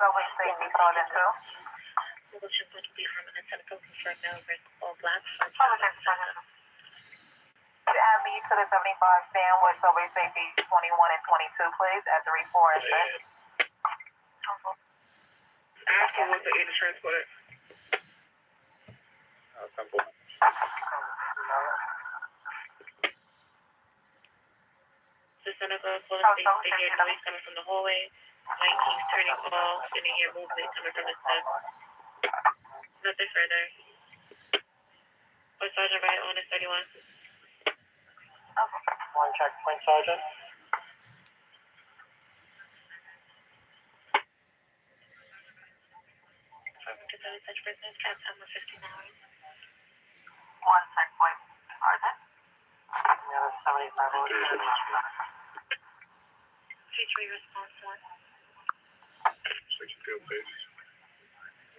Public safety called in too. Motion would be harming and Seneca confirmed male risk all black. Public safety called in. Add me to the 75 stand with Subway Safety 21 and 22, please, at 3-4 and 6. Asking was the aid to transport it. Simple. The Seneca full of space, they hear noise coming from the hallway. Light keeps turning off, and they hear movement coming from the steps. Nothing further. Or Sergeant Wright on is 31. One checkpoint, Sergeant. Such business, cap time of 15 hours. One checkpoint, Sergeant. Yeah, 75. Future response 1. 62, please.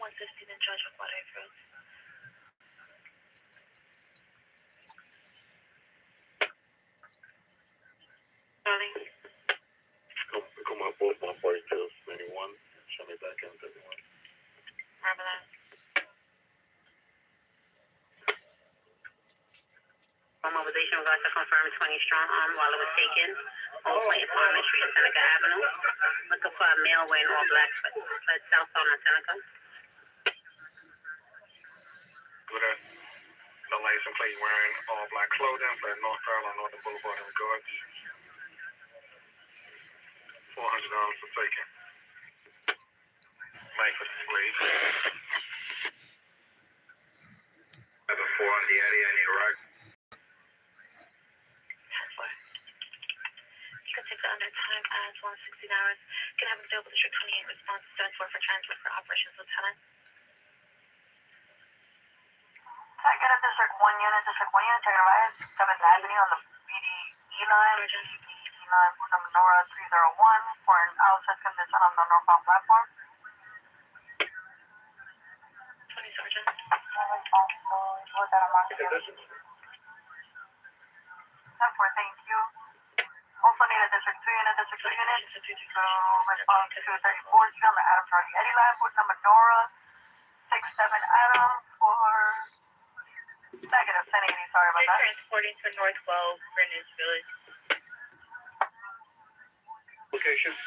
115 in charge of water approach. Darling. Come up both 142, 91. Show me back in 31. Marmalade. Mobilization was also confirmed 20 strong arm while it was taken. Old Clayton Farm Street and Seneca Avenue. Looking for a male wearing all black fled southbound on Seneca. With a the license plate wearing all black clothing, fled northbound on Northern Boulevard in regards. $400 for taking. Life for displays. Have a 4 on the Eddie, I need a ride. You can take the under time as 116 hours. Can have available District 28 response 74 for transfer for operations lieutenant. Can I get a District 1 unit, taking a ride, 7th Avenue on the BDE line, BDE line, Buddha Menorah 301 for an outside condition on the northbound platform. 20 Sergeant. What's that amount to you? 10-4, thank you. Also need a District 2 unit, to respond to 34th Street on the Adam Charlie Eddie line, Buddha Menorah 67 Adam for negative 1080, sorry about that. Transporting to North 12, Greenwich Village. Location.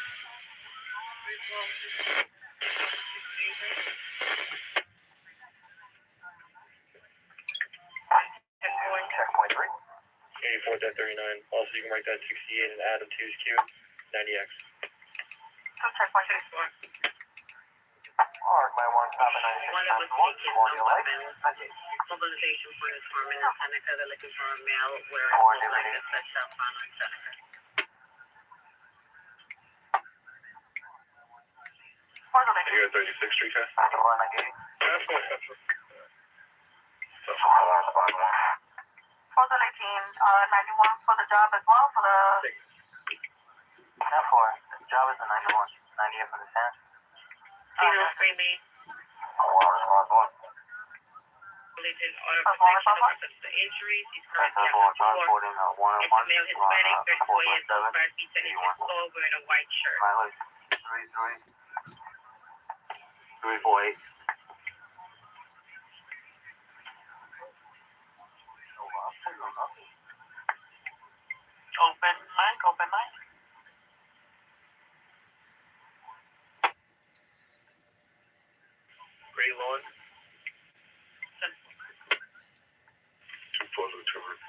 Checkpoint 3. 84.39. Also, you can write that 68 and Adam 2's Q, 90X. Checkpoint 64. Mark by 1, copy 96. One that was taken, no weapons. Mobilization point is forming in Seneca. They're looking for a male wearing all black that fled southbound on Seneca. You're at 36th Street, huh? That's the one I gave you. That's what that's what. So, 91 for the job as well, for the... 10-4. The job is the 91. 98 for the stand. Free me. Response 1. Related order protection over the injuries. He's currently on the floor. It's a male Hispanic, 34 years old, 5 feet 10 inches tall, wearing a white shirt. 348. Open mic. Gray Lawn. 2 Lieutenant.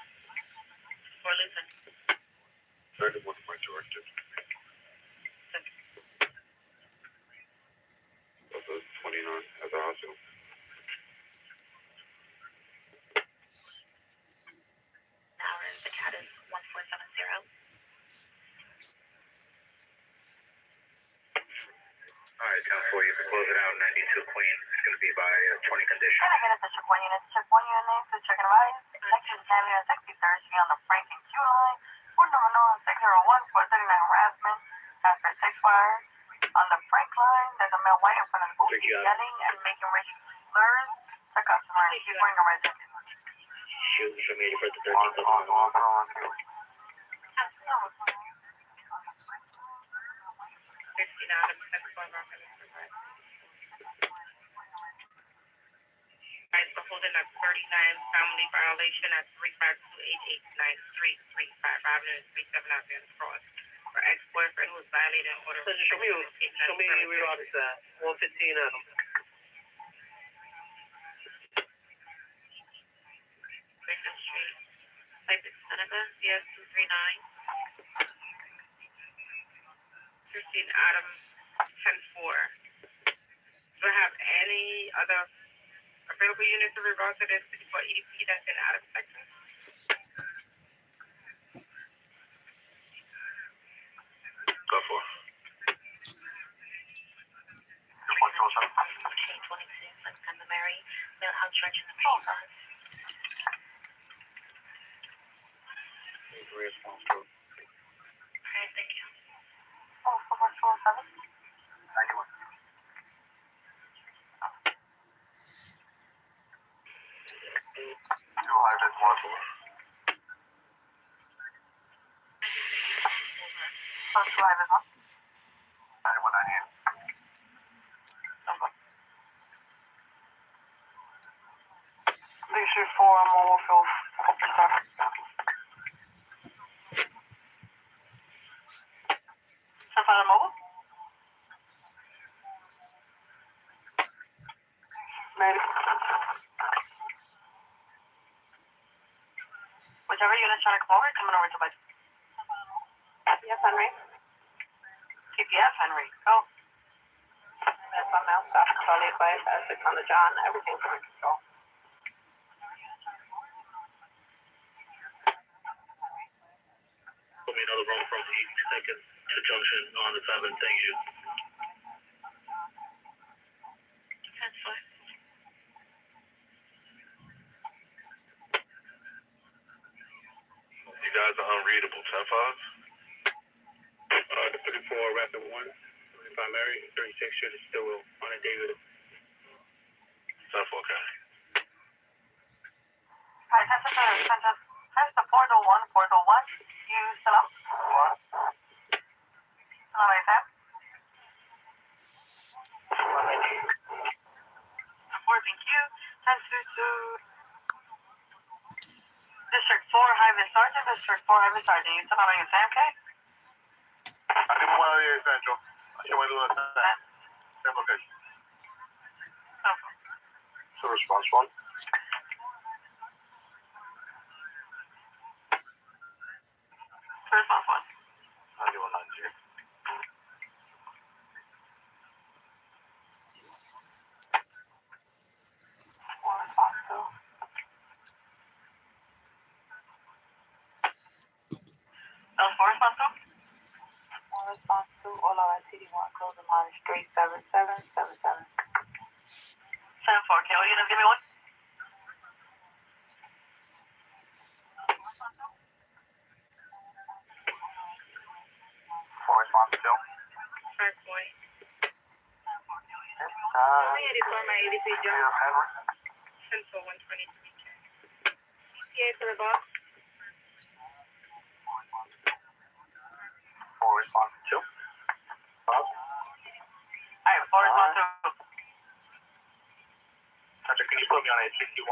For listen. 31 my directive. That's a 29 at the hospital. Now the cat is 1470. Alright, 10-4, you can close it out, 92 Queen. It's going to be by 20 condition. Can I get a District 1 unit, name, to check and rise? Section 10 and 63rd Street on the Frank and Q line. Buddha Menorah 601 for 39 harassment. After 6 fire. On the Frank line, there's a male white in front of the booth. He's yelling and making racial slurs to customers. He's wearing a red jacket. Shoot, show me for the 13th. 15 out of 6 for violation at 352889335 Avenue and 37 Avenue Cross. Her ex-boyfriend was violating an order. Show me where all this at. 115 Adam. Grayson Street. Type in Seneca, CS 239. 15 Adam 10-4. Do I have any other available units in regard to this for EDP that's in Adam, Texas? Go for it. 26, September Mary, Millhouse Church in the Mason. Okay, thank you. Oh, 417. 91. Two high vis 1. Oh, 2 Ivan, huh? 9198. Issue 4, mobile fuel, officer. Send for the mobile? Maybe. Whichever unit's trying to come over, coming over to my... Yes, Henry. TPF, Henry. Go. That's on now. Stop. Charlie advice. S6 on the John. Everything's under control. Put me another room from 82nd to Junction on the 7th. Thank you. That's fine. You guys are unreadable. 10-5. The 34 Rapid 1. 25 Mary. 36 should is still on a David. 10-4, okay. Alright, test the portal 1. You still up? Alright, Sam. Reporting Q. 10-2. District 4, High-Vis Sergeant. District 4, High-Vis Sergeant. You still not on your Sam, okay? I didn't want to hear Central. I can't wait to listen to that. Same location. Okay. So response 1. Response 1. 9190. Response 2. That was 4 response 2? 1 response 2. All LITD 1. Closing line straight 7777. 10-4. Okay, all units give me 1. 4 response 2. 5 boy. Only 84, my 83 John. Henry. 10-4, 123. PA for the box. 4 response 2. Alright, 4 response 2. Central, can you put me on 861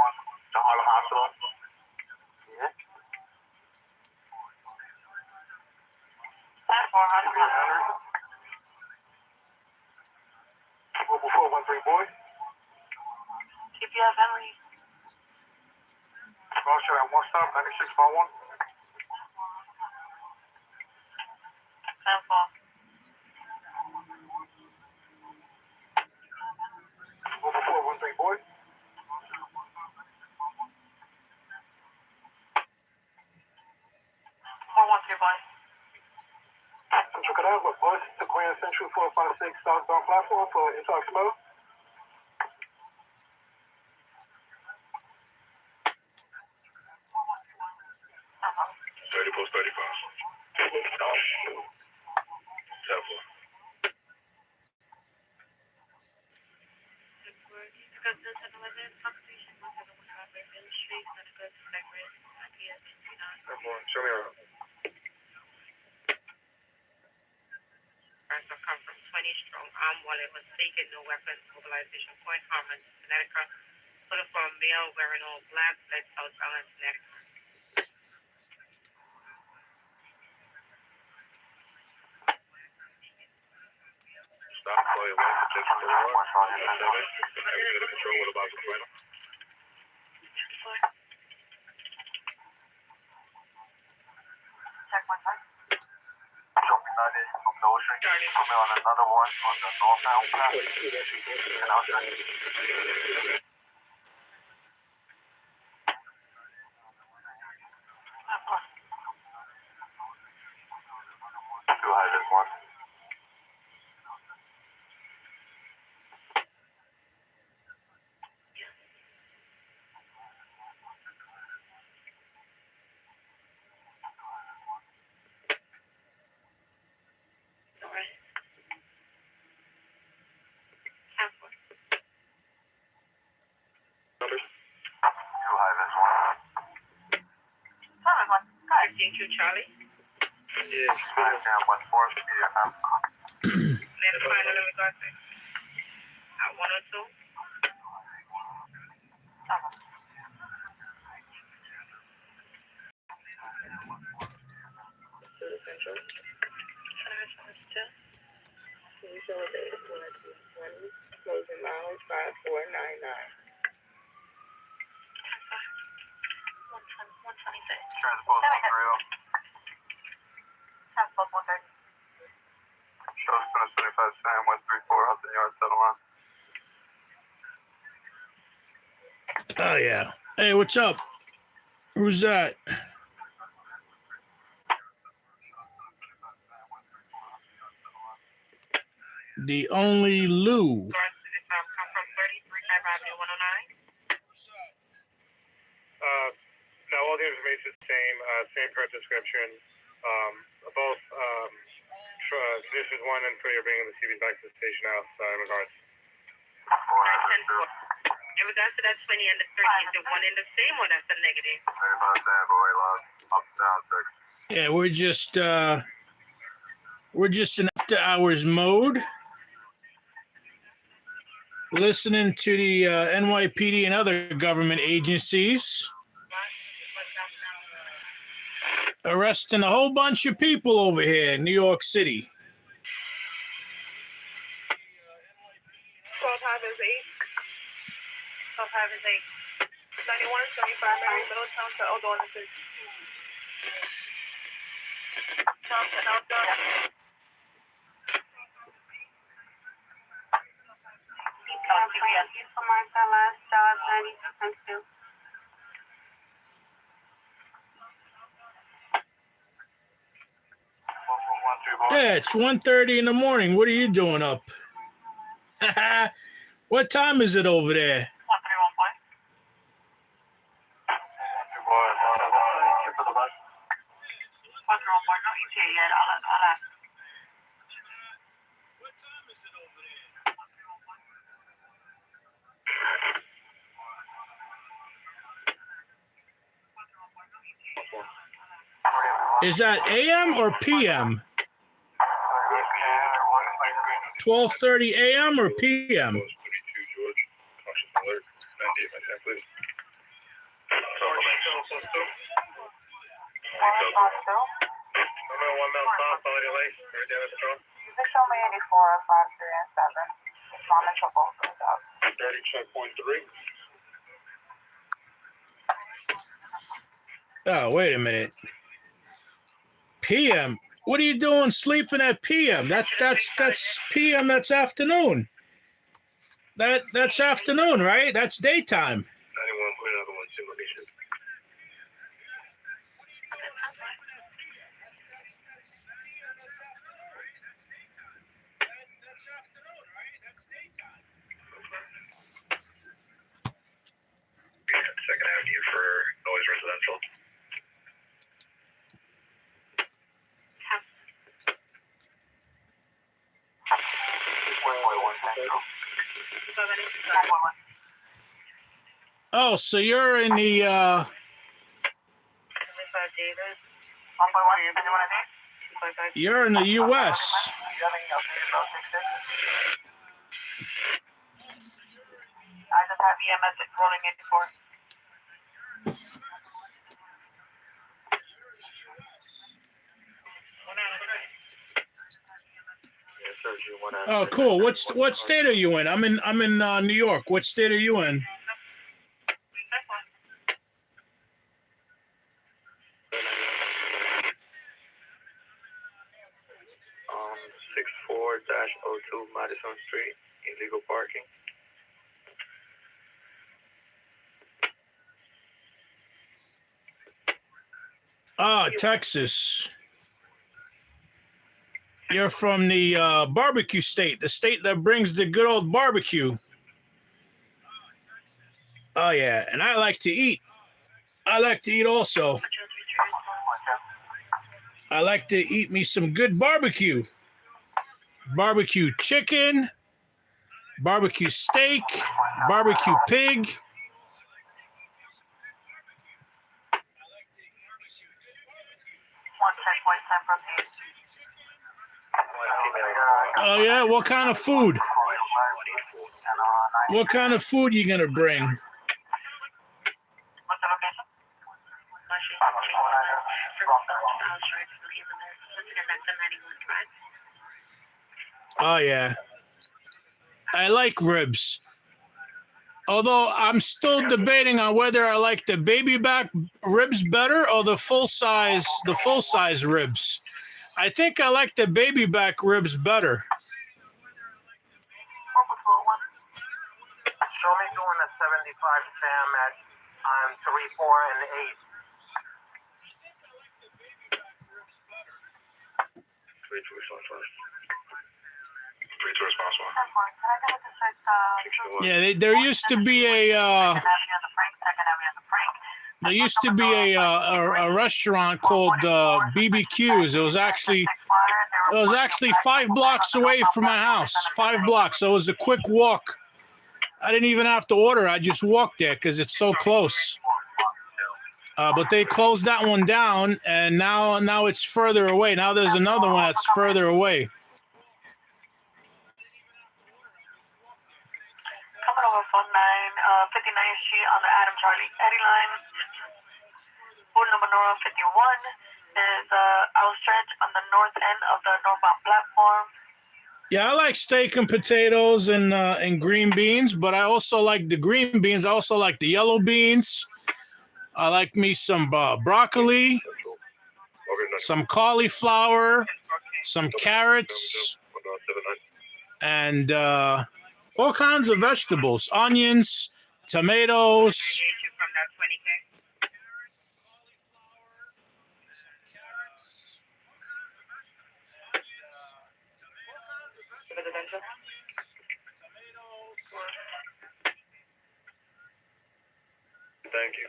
to Harlem Hospital? Yeah. 10-4, Harlem Hospital. Mobile 413, boy. TPF Henry. Motion at 1 stop, 9651. 10-4. Mobile 413, boy. 413, boy. Central, can I have a bus to Grand Central 456 southbound platform for Intox Mode? Post 35. 10-4. Discuss this at 11. Conversation 171 Main Street, Seneca, Cypress, IPS 59. Show me around. Person come from 20 strong arm while it was taken, no weapons, mobilization point, Harmon, Connecticut. Looking for a male wearing all black, fled South Island, Connecticut. Stop, call your wife, attention to the war. 7, control with about the final. Check 1 time. Dropping 90 from the ocean. Put me on another one on the northbound path. And I'll check. Too high this one. Numbers? Too high this one. 15Q Charlie. Yeah, Down 1-4, medium. Then the final in regards to at 102. Central. Can you show a date of 2020? Closing mileage 5499. 126. Transport 130. Transport 130. Shows 25 Sam 134 Hudson Yard settle on. Oh, yeah. Hey, what's up? Who's that? The only Lou. Come from 33 Avenue 109. No, all the information is the same, same per description. Both conditions 1 and 3 are bringing the CVs back to the station now, in regards. In regards to that 20 and the 30, is the one in the same or that's the negative? 35 Sam, boy, lost. Up, down, 6. Yeah, we're just in after hours mode. Listening to the NYPD and other government agencies. Arresting a whole bunch of people over here in New York City. 12 is 8. 12 is 8. 91, 75 Mary Middletown to Old Orleans. Yeah, it's 1:30 in the morning. What are you doing up? What time is it over there? 131 point. For the bus. 131 point. No ETA yet. I'll ask. What time is it over there? Is that AM or PM? 12:30 AM or PM? 32 George, cautious alert, 98 my 10, please. I'm at 1 mile south, follow your light, right down the patrol. You can show me 84, 5, 3, and 7. It's not in trouble. 30 checkpoint 3. Oh, wait a minute. PM? What are you doing sleeping at PM? That's PM, that's afternoon. That's afternoon, right? That's daytime. 91, put another one, same location. Second Avenue for noise residential. Oh, so you're in the 75 Davis. 1.1, you want to name? you're in the US. You have any updates about 6-6? I just have EMS rolling in for. Oh, cool. What state are you in? I'm in New York. What state are you in? 64-02 Madison Street, illegal parking. Ah, Texas. You're from the barbecue state, the state that brings the good old barbecue. Oh, yeah, and I like to eat. I like to eat also. I like to eat me some good barbecue. Barbecue chicken, barbecue steak, barbecue pig. Oh, yeah? What kind of food? What kind of food you going to bring? Oh, yeah. I like ribs. Although I'm still debating on whether I like the baby back ribs better or the full size ribs. I think I like the baby back ribs better. Show me doing a 75 Sam on 3, 4, and 8. Yeah, there used to be a restaurant called BBQ's. It was actually 5 blocks away from my house. 5 blocks. So it was a quick walk. I didn't even have to order. I just walked there because it's so close. But they closed that one down, and now it's further away. Now there's another one that's further away. Coming over phone 59th Street on the Adam Charlie Eddie line. Board number 51 is outstretched on the north end of the northbound platform. Yeah, I like steak and potatoes and green beans, but I also like the green beans. I also like the yellow beans. I like me some broccoli, some cauliflower, some carrots, and all kinds of vegetables, onions, tomatoes. Thank you.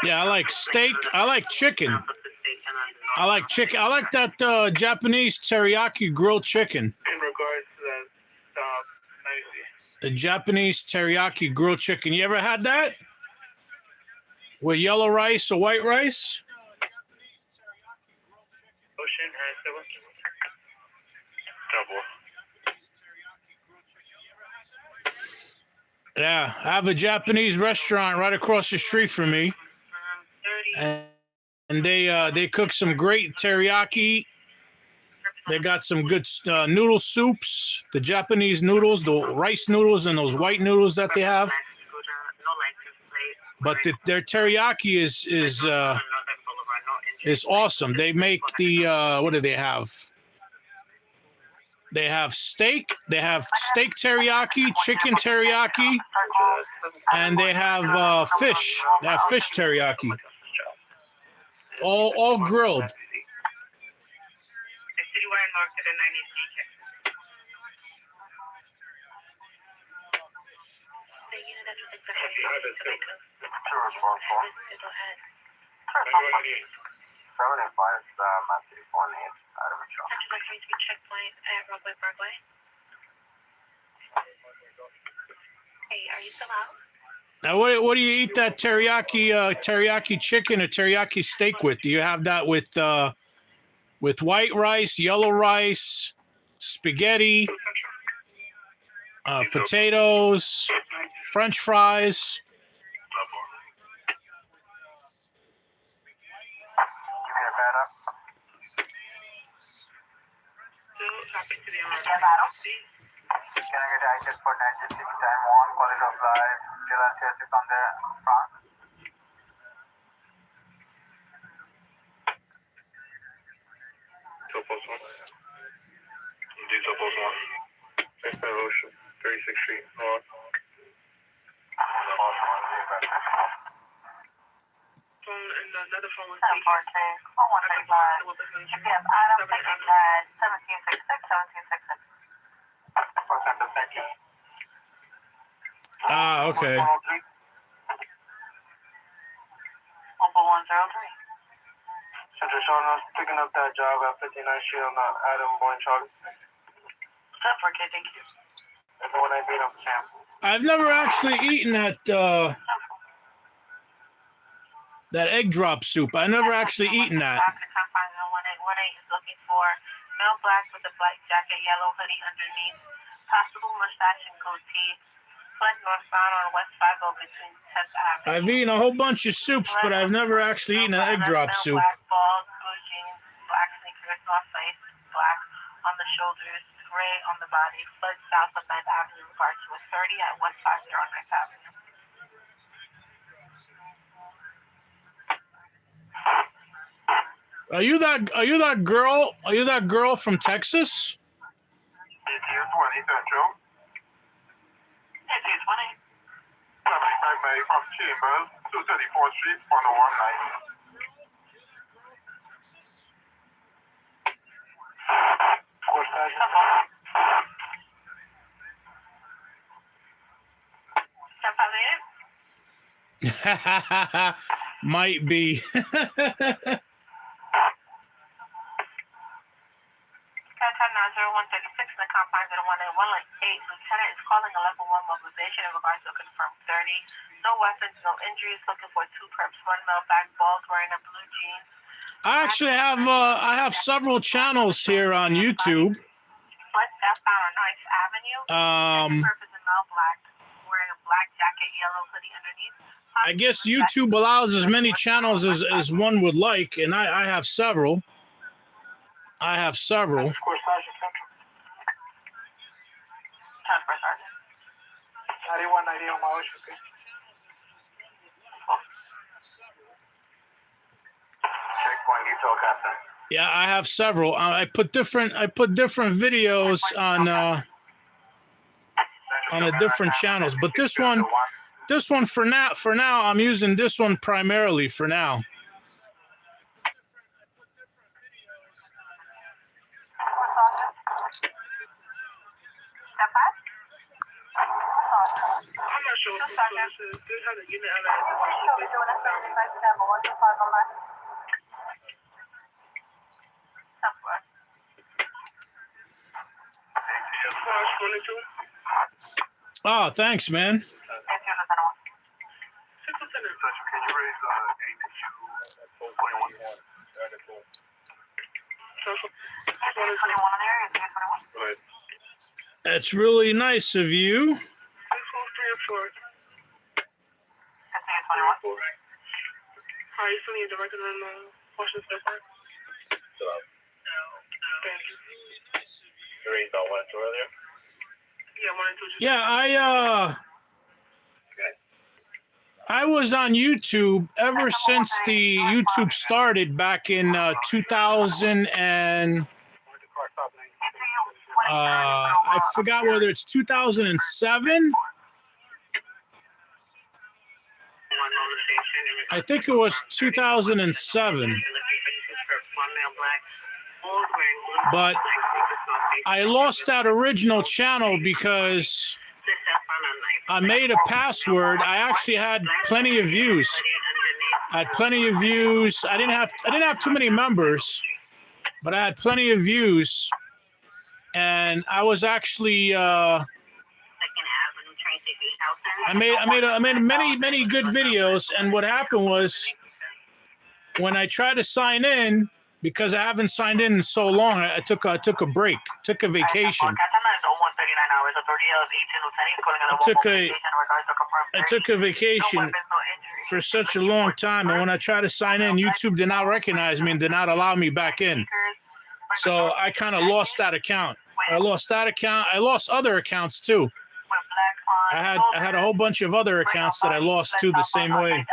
Yeah, I like steak. I like chicken. I like chicken. I like that Japanese teriyaki grilled chicken. In regards to that, The Japanese teriyaki grilled chicken. You ever had that? With yellow rice or white rice? Ocean has Yeah, I have a Japanese restaurant right across the street from me, and they cook some great teriyaki. They got some good noodle soups, the Japanese noodles, the rice noodles, and those white noodles that they have. But their teriyaki is awesome. They make the what do they have? They have steak. They have steak teriyaki, chicken teriyaki, and they have fish. They have fish teriyaki. All grilled. Hey, are you still out? Now, what do you eat that teriyaki chicken or teriyaki steak with? Do you have that with white rice, yellow rice, spaghetti, potatoes, French fries? Can I get access for 96 time on, quality of life, still and safety from the front? Post 1. Diesel Post 1. East Ocean, 36th Street, North. Another phone was 1014, 1165. GPS item picking at 1766, 1766. Ah, okay. Opal 103. Central Showroom, picking up that job at 59th Street on the Adam Boyne Charlie. 1014, thank you. Everyone I beat up, Sam. I've never actually eaten that egg drop soup. I never actually eaten that. Confines 118 is looking for male black with a black jacket, yellow hoodie underneath, possible mustache and goatee. Flood northbound on West 50 between 10th Avenue. I've eaten a whole bunch of soups, but I've never actually eaten an egg drop soup. Black balls, blue jeans, black sneakers, North Face, black on the shoulders, gray on the body. Flood south of 9th Avenue, regard to a 30 at West 50 on 9th Avenue. Are you that girl from Texas? From Chambers, 234th Street, 101 Might be. Contact 90136 in the confines of the 181 Lieutenant is calling a level 1 mobilization in regards to a confirmed 30. No weapons, no injuries. Looking for 2 perps, 1 male back balls wearing a blue jeans. I actually have I have several channels here on YouTube. Foot southbound on 9th Avenue. Perp is in male black wearing a black jacket, yellow hoodie underneath. I guess YouTube allows as many channels as one would like, and I have several. I have several. Yeah, I have several. I put different videos on the different channels, but this one for now I'm using this one primarily for now. I'm not sure what this is. This has a unit of Oh, thanks, man. Can you raise That's really nice of you. How are you feeling? Directed on Washington Park? Thank you. You raised about 1 and 2 earlier? Yeah, 1 and 2. Yeah, I was on YouTube ever since the YouTube started back in 2000 and I forgot whether it's 2007. I think it was 2007. But I lost that original channel because I made a password. I actually had plenty of views. I didn't have too many members, but I had plenty of views. And I was actually I made many good videos, and what happened was when I tried to sign in, because I haven't signed in so long, I took a break, took a vacation. I took a vacation for such a long time, and when I tried to sign in, YouTube did not recognize me and did not allow me back in. So I kind of lost that account. I lost that account. I lost other accounts too. I had a whole bunch of other accounts that I lost too the same way.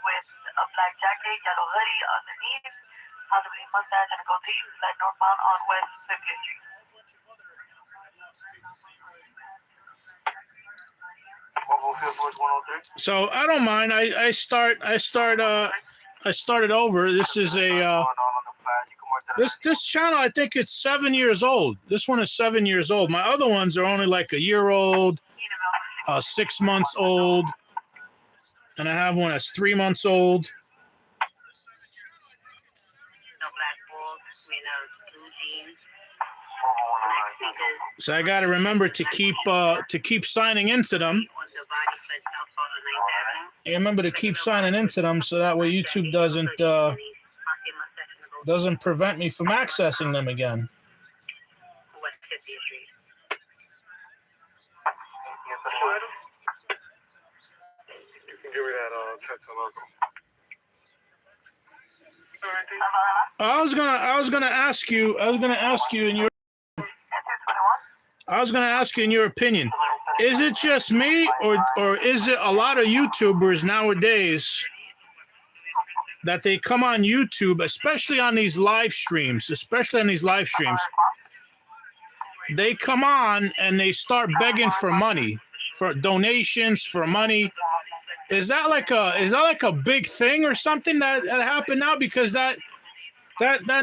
With a black jacket, yellow hoodie underneath, possibly mustache and a goatee, flat northbound on West 50th Street. So I don't mind. I started over. This is a this channel. I think it's 7 years old. This one is 7 years old. My other ones are only like a year old, 6 months old. And I have one that's 3 months old. No black balls, blue jeans. So I got to remember to keep signing into them. I remember to keep signing into them so that way YouTube doesn't prevent me from accessing them again. Give me that text on local. I was gonna ask you in your opinion, is it just me or is it a lot of YouTubers nowadays that they come on YouTube, especially on these live streams, they come on and they start begging for money, for donations, for money. Is that like a big thing or something that happened now? Because that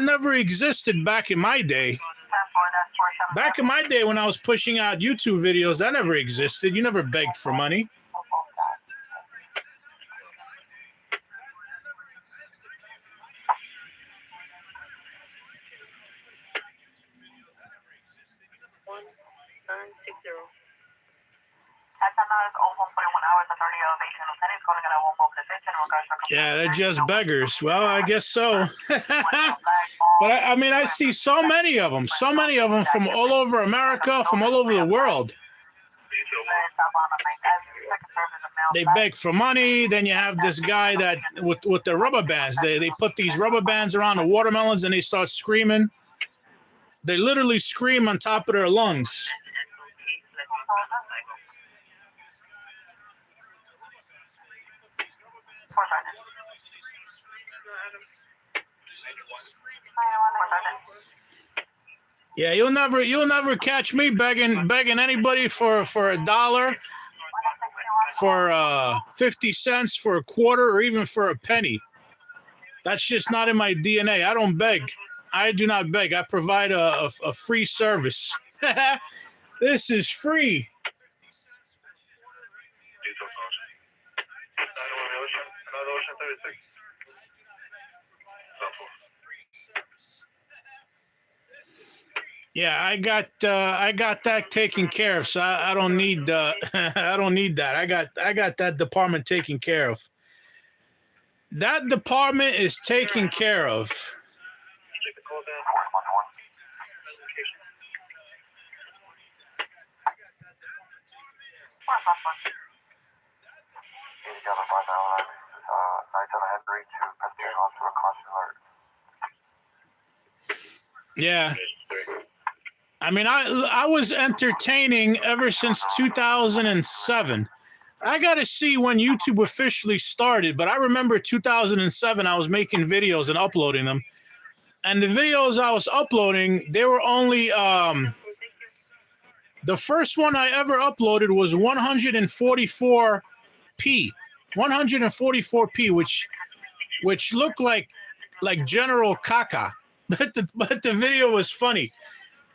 never existed back in my day. Back in my day when I was pushing out YouTube videos, that never existed. You never begged for money. Yeah, they're just beggars. Well, I guess so. But I mean, I see so many of them from all over America, from all over the world. They beg for money. Then you have this guy that with the rubber bands. They put these rubber bands around the watermelons and they start screaming. They literally scream on top of their lungs. Yeah, you'll never catch me begging anybody for $1, for 50 cents, for a quarter, or even for a penny. That's just not in my DNA. I don't beg. I do not beg. I provide a free service. This is free. Yeah, I got that taken care of, so I don't need I don't need that. I got that department taken care of. That department is taken care of. Yeah. I mean, I was entertaining ever since 2007. I got to see when YouTube officially started, but I remember 2007, I was making videos and uploading them. And the videos I was uploading, they were only, the first one I ever uploaded was 144p, 144p, which looked like General Caca, but the video was funny.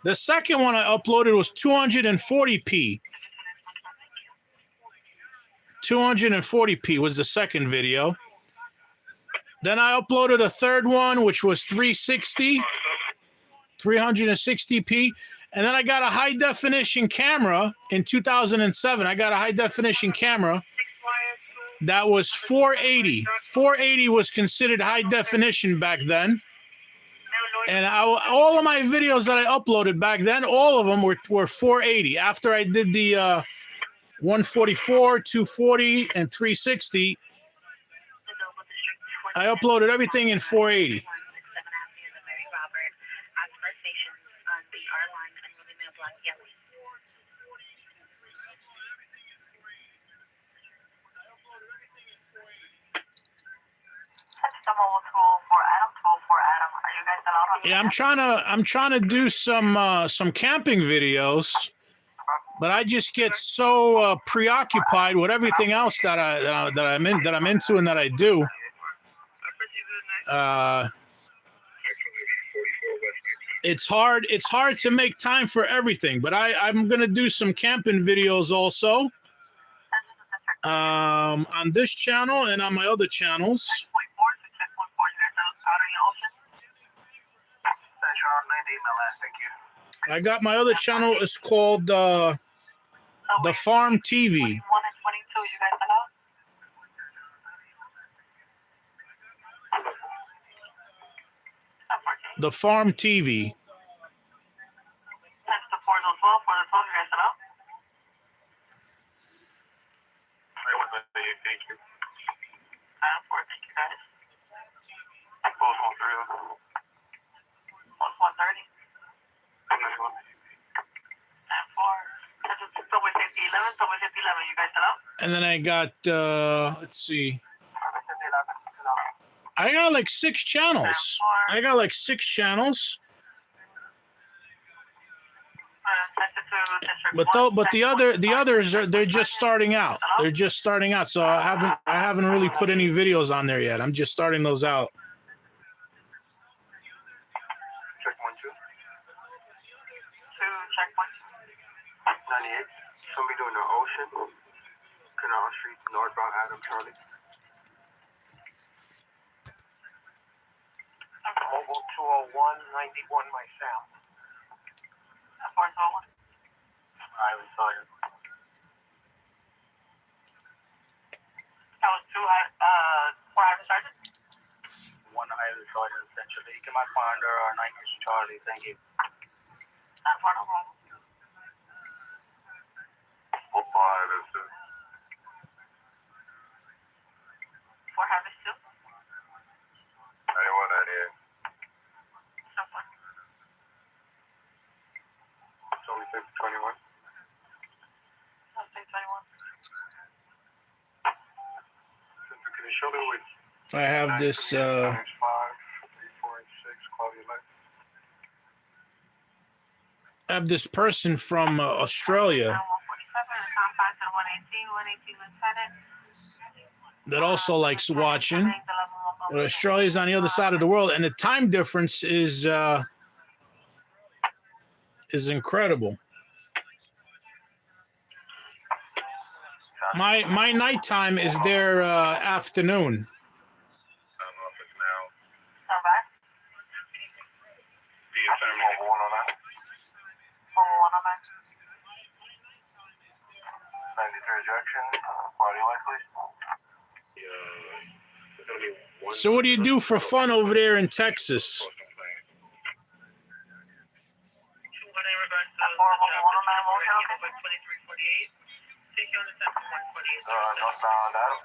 The second one I uploaded was 240p. 240p was the second video. Then I uploaded a third one, which was 360p. And then I got a high definition camera in 2007. I got a high definition camera that was 480. 480 was considered high definition back then. And all of my videos that I uploaded back then, all of them were 480. After I did the 144, 240, and 360, I uploaded everything in 480. Yeah, I'm trying to do some camping videos, but I just get so preoccupied with everything else that I'm into and that I do. It's hard to make time for everything, but I'm gonna do some camping videos also on this channel and on my other channels. I got my other channel. It's called The Farm TV. The Farm TV. And then I got let's see. I got like 6 channels. But the others they're just starting out. So I haven't really put any videos on there yet. I'm just starting those out. Check 1-2. 98. Somebody doing the Ocean. Canal Street, northbound Adam Charlie. Mobile 201, 91 myself. Ivy Sawyer. That was 2 4 Ivy Sergeant. 1 Ivy Sawyer, essentially. You can find her 90 Charlie. Thank you. That's no problem. What 5 is this? 4 Harvest 2. 91, 98. So far. So we said 21. I'll say 21. Can you show me which? I have this 5, 3, 4, 6, quality life. I have this person from Australia that also likes watching. But Australia's on the other side of the world, and the time difference is incredible. My nighttime is their afternoon. So what do you do for fun over there in Texas? Northbound Adam.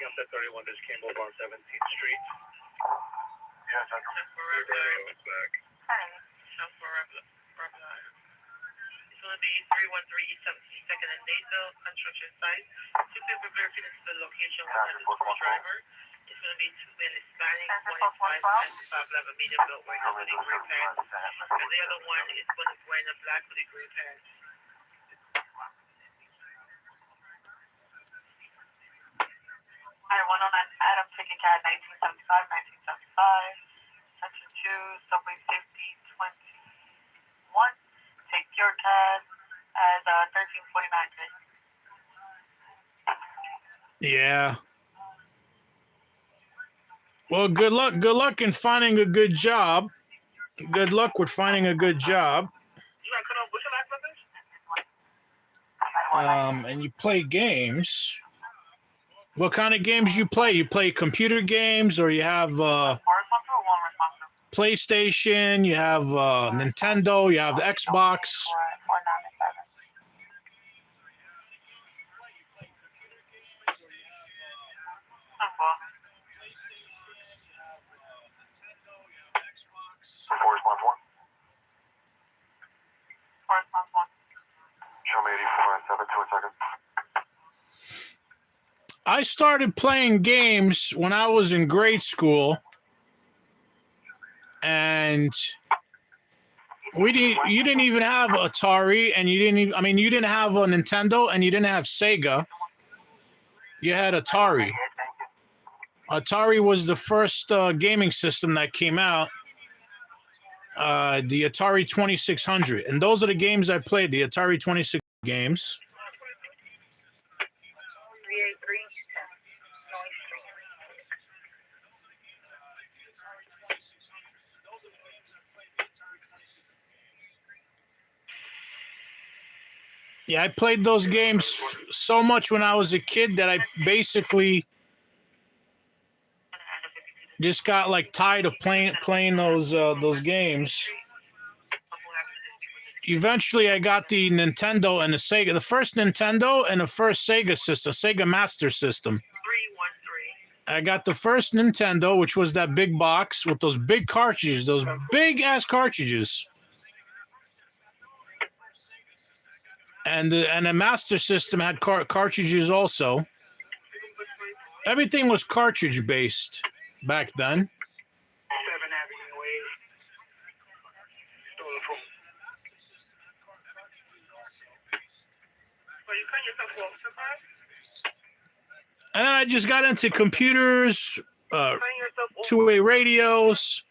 After 31 just came over on 17th Street. Yes, I can. It's going to be 313 East 72nd and Naysville construction site. 2 people verified into the location. 1 is the driver. It's going to be 2 men Hispanic, 1 is 5'11" medium built wearing a hoodie gray pants, and the other one is wearing a black hoodie gray pants. Alright, 109 Adam, ticket card 1975, section 2, subway safety 21. Take your card as 1349. Yeah. Well, good luck. Good luck in finding a good job. Good luck with finding a good job. And you play games. What kind of games you play? You play computer games, or you have PlayStation, you have Nintendo, you have Xbox. Show me 84 and 7 to a second. I started playing games when I was in grade school, and you didn't even have Atari, and you didn't have a Nintendo, and you didn't have Sega. You had Atari. Atari was the first gaming system that came out. The Atari 2600, and those are the games I played. The Atari 2600 games. Yeah, I played those games so much when I was a kid that I basically just got like tired of playing those games. Eventually, I got the Nintendo and the Sega. The first Nintendo and the first Sega system, Sega Master System. I got the first Nintendo, which was that big box with those big cartridges, those big-ass cartridges. And the Master System had cartridges also. Everything was cartridge-based back then. And then I just got into computers, two-way radios,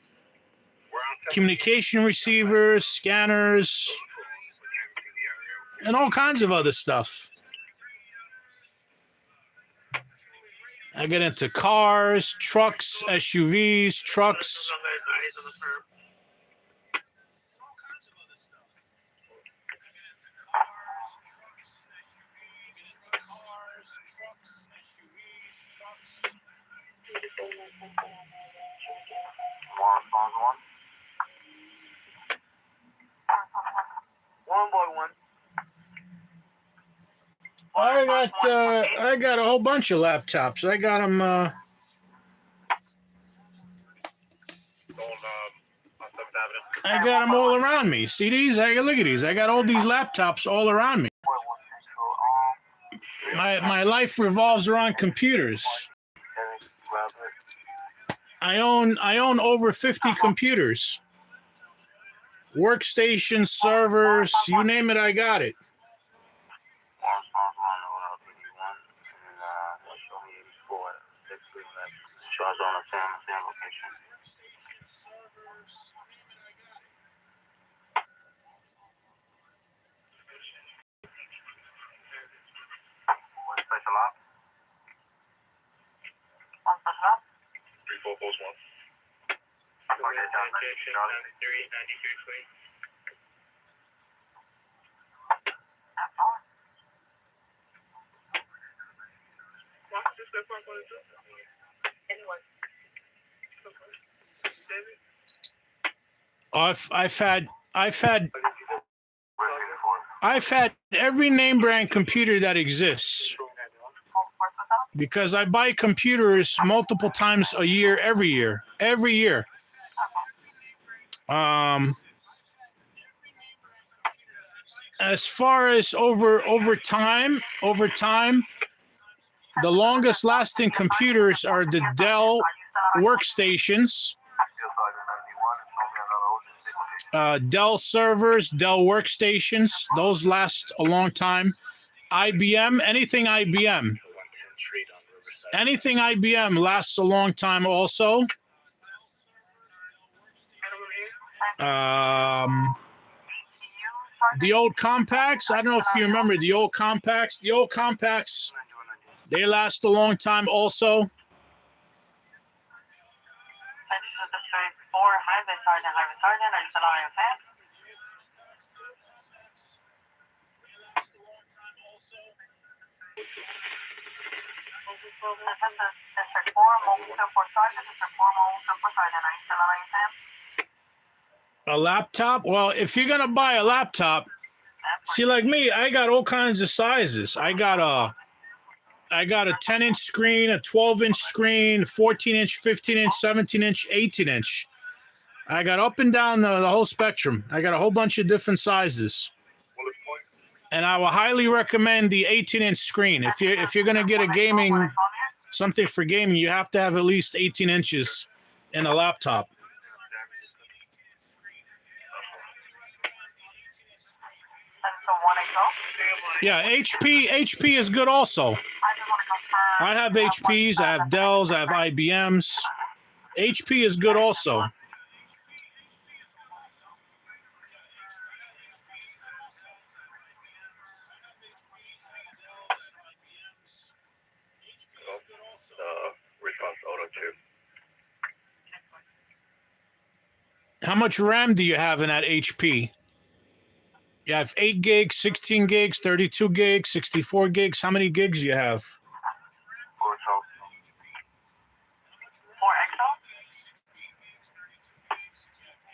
communication receivers, scanners, and all kinds of other stuff. I get into cars, trucks, SUVs, trucks. I got a whole bunch of laptops. I got them. I got them all around me. See these? Look at these. I got all these laptops all around me. My life revolves around computers. I own over 50 computers, workstations, servers, you name it, I got it. I've had every name brand computer that exists, because I buy computers multiple times a year, every year. As far as over time, the longest lasting computers are the Dell workstations, Dell servers, Dell workstations. Those last a long time. IBM, anything IBM lasts a long time also. The old compacts, I don't know if you remember the old compacts. The old compacts, they last a long time also. Highway Sergeant, are you still on your tab? District 4, Mobile 2 Sergeant, District 4, Mobile 2 Sergeant, are you still on your tab? A laptop? Well, if you're gonna buy a laptop, see, like me, I got all kinds of sizes. I got a 10-inch screen, a 12-inch screen, 14-inch, 15-inch, 17-inch, 18-inch. I got up and down the whole spectrum. I got a whole bunch of different sizes. And I will highly recommend the 18-inch screen. If you're gonna get something for gaming, you have to have at least 18 inches in a laptop. Yeah, HP is good also. I have HPs, I have Dells, I have IBMs. HP is good also. Response auto 2. How much RAM do you have in that HP? You have 8 gigs, 16 gigs, 32 gigs, 64 gigs. How many gigs do you have? 4 XL. 4 XL?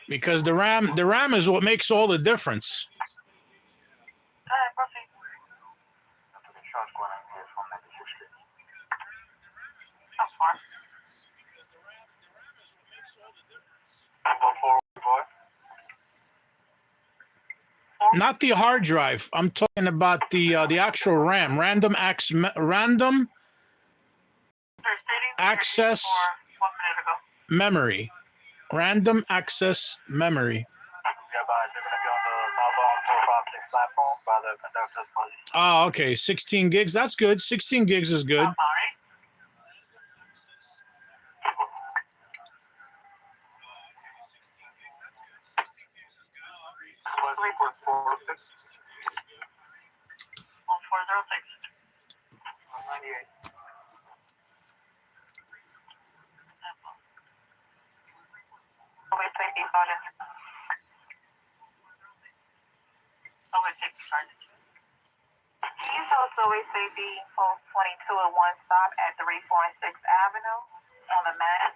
Because the RAM is what makes all the difference. Proceed. That's fine. Not the hard drive. I'm talking about the actual RAM, random access memory, random access memory. Oh, okay, 16 gigs. That's good. 16 gigs is good. Please also safety post 22 at one stop at 3, 4, and 6th Avenue on the map.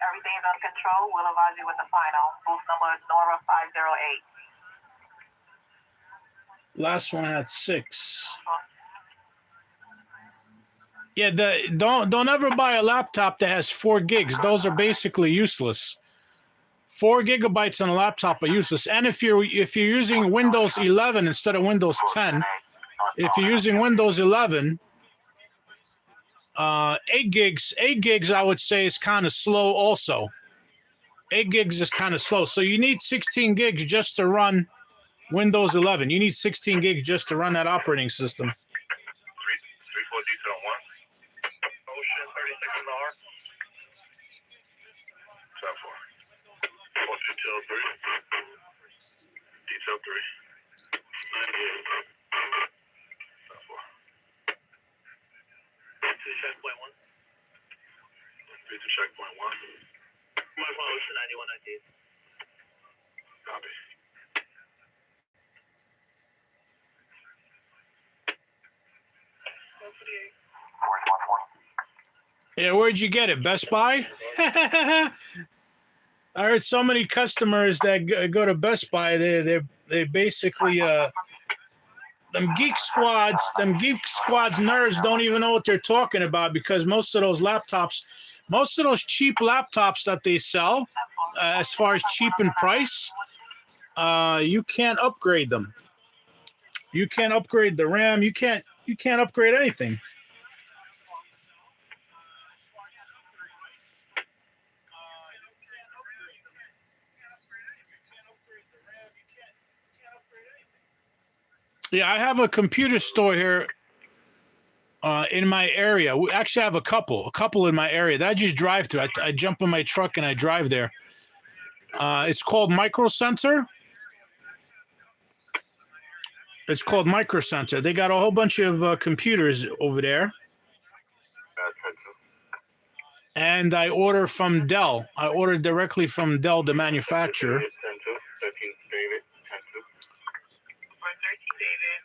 Everything is under control. We'll advise you with the final. Booth number is Nora 508. Last one had 6. Yeah, don't ever buy a laptop that has 4 gigs. Those are basically useless. 4 gigabytes on a laptop are useless. And if you're using Windows 11 instead of Windows 10, if you're using Windows 11, 8 gigs I would say is kind of slow also. 8 gigs is kind of slow. So you need 16 gigs just to run Windows 11. You need 16 gigs just to run that operating system. 3-4 detail 1. Ocean 36 in the R. 7-4. Detail 3. Detail 3. 98. 7-4. To checkpoint 1. 3 to checkpoint 1. Ocean 91 19. Copy. Yeah, where'd you get it? Best Buy? I heard so many customers that go to Best Buy. They basically them geek squads nerds don't even know what they're talking about, because most of those cheap laptops that they sell, as far as cheap in price, you can't upgrade them. You can't upgrade the RAM. You can't upgrade anything. Yeah, I have a computer store here in my area. We actually have a couple in my area that I just drive through. I jump in my truck and I drive there. It's called Micro Center. It's called Micro Center. They got a whole bunch of computers over there. and I order from Dell. I order directly from Dell, the manufacturer. 10-2, 13 David, 10-2. 13 David.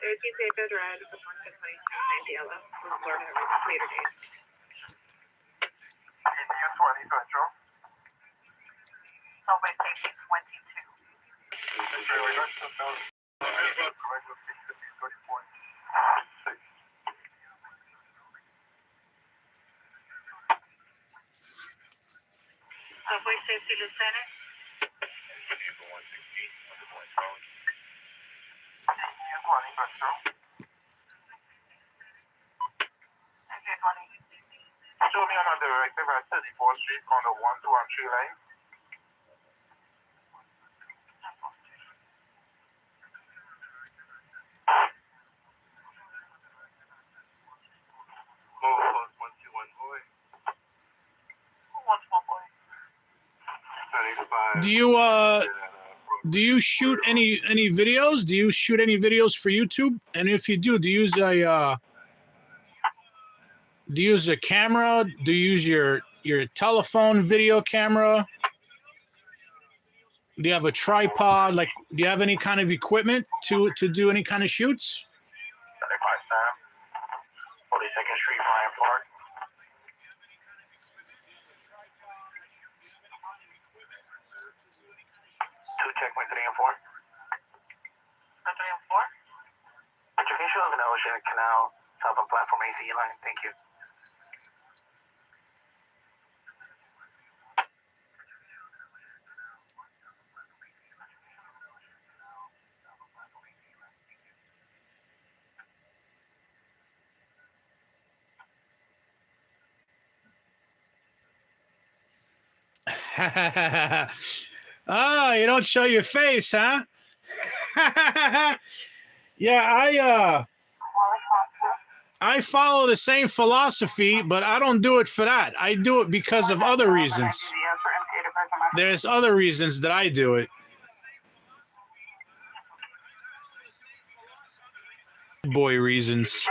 13 David Red, 122 yellow. Lord have mercy, later date. EDU 20 Central. Subway station 22. Correct location 30.6. Subway safety lieutenant. EDU 160, undergoing phone. EDU 20 Central. Show me on a directive at 34th Street on the 1, 2, and 3 lane. Oh, 121 boy. Who wants one boy? 35. Do you shoot any videos? Do you shoot any videos for YouTube? And if you do you use a camera? Do you use your telephone video camera? Do you have a tripod? Like, do you have any kind of equipment to do any kind of shoots? 35 Sam. 42nd Street, Ryan Park. 2 checkpoint 3 and 4. 3 and 4? Education of an ocean canal, south of platform AC line. Thank you. Ah, you don't show your face, huh? Yeah, I follow the same philosophy, but I don't do it for that. I do it because of other reasons. There's other reasons that I do it. Boy reasons.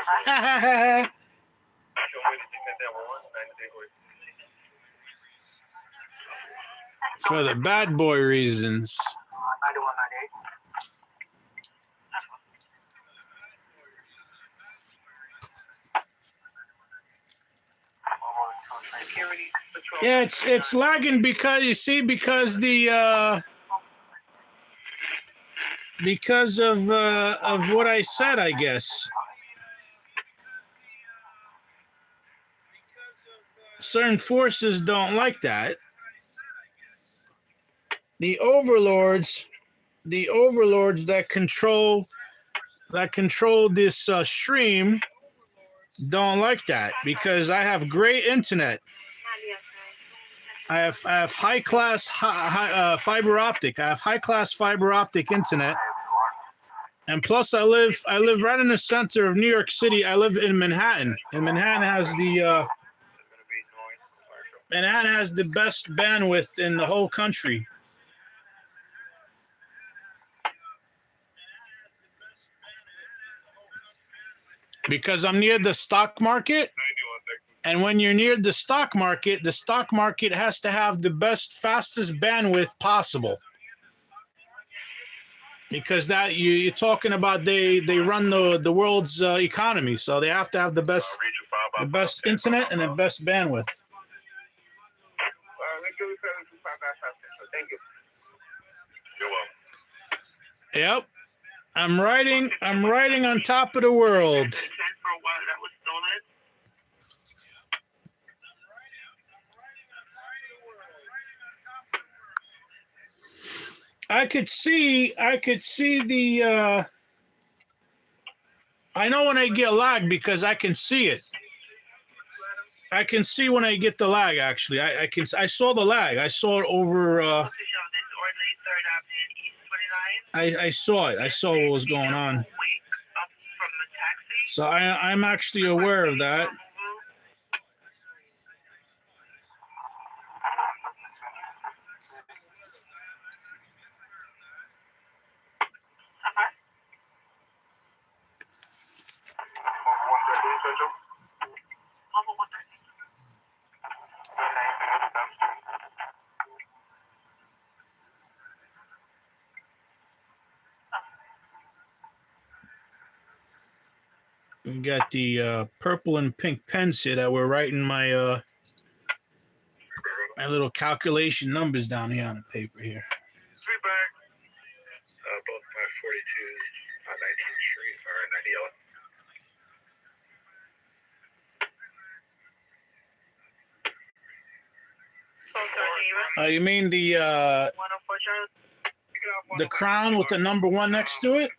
For the bad boy reasons. 9198. Security patrol. Yeah, it's lagging because you see because of what I said, I guess. Certain forces don't like that. The overlords that control this stream don't like that because I have great internet. I have high class fiber optic. I have high class fiber optic internet, and plus I live right in the center of New York City. I live in Manhattan, and Manhattan has the best bandwidth in the whole country. Because I'm near the stock market, and when you're near the stock market has to have the best, fastest bandwidth possible. Because that you're talking about, they run the world's economy, so they have to have the best internet and the best bandwidth. Thank you. You're welcome. Yep. I'm riding on top of the world. For a while that was stolen. I could see the I know when I get lag because I can see it. I can see when I get the lag actually. I saw the lag. I saw it over I saw it. I saw what was going on. So I'm actually aware of that. We got the purple and pink pens here that we're writing my my little calculation numbers down here on the paper here. Three back. Both my 42s on 19th Street or 90 yellow. You mean the crown with the number 1 next to it?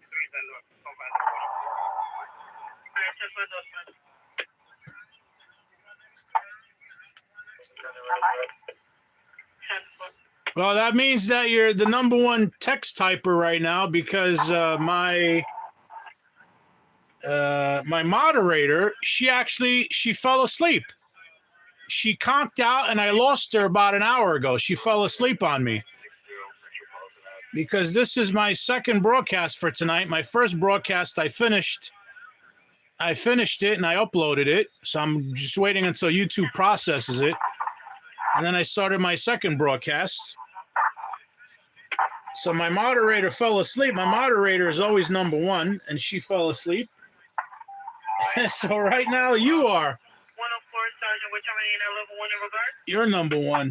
Well, that means that you're the number 1 text typer right now because my moderator, she fell asleep. She conked out and I lost her about an hour ago. She fell asleep on me. Because this is my second broadcast for tonight. My first broadcast I finished it and I uploaded it. So I'm just waiting until YouTube processes it. And then I started my second broadcast. So my moderator fell asleep. My moderator is always number 1 and she fell asleep. So right now you are. 104, Sergeant, which I'm in level 1 in regard? You're number 1. That's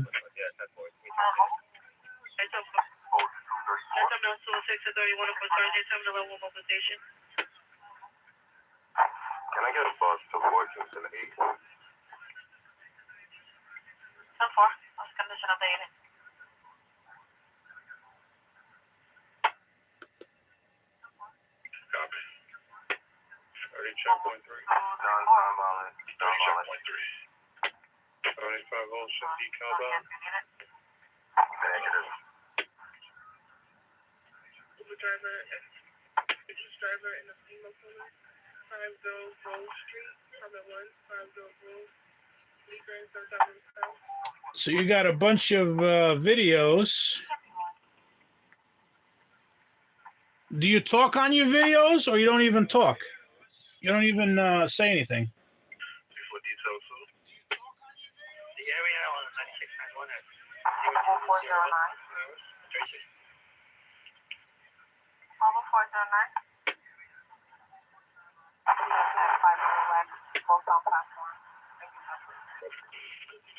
up now 206 to 30, 104, Sergeant, 7 to level 1 mobilization. Can I get a bus to Washington 8? 10-4. That's condition updated. Copy. Starting checkpoint 3. Downtown Island. 75 Ocean decal bound. Negative. Uber driver and driver in the female corner. 50 Grove Street, Summit 1, 50 Grove. So you got a bunch of videos. Do you talk on your videos or you don't even talk? You don't even say anything? For details, so. The area on 9691 has 409.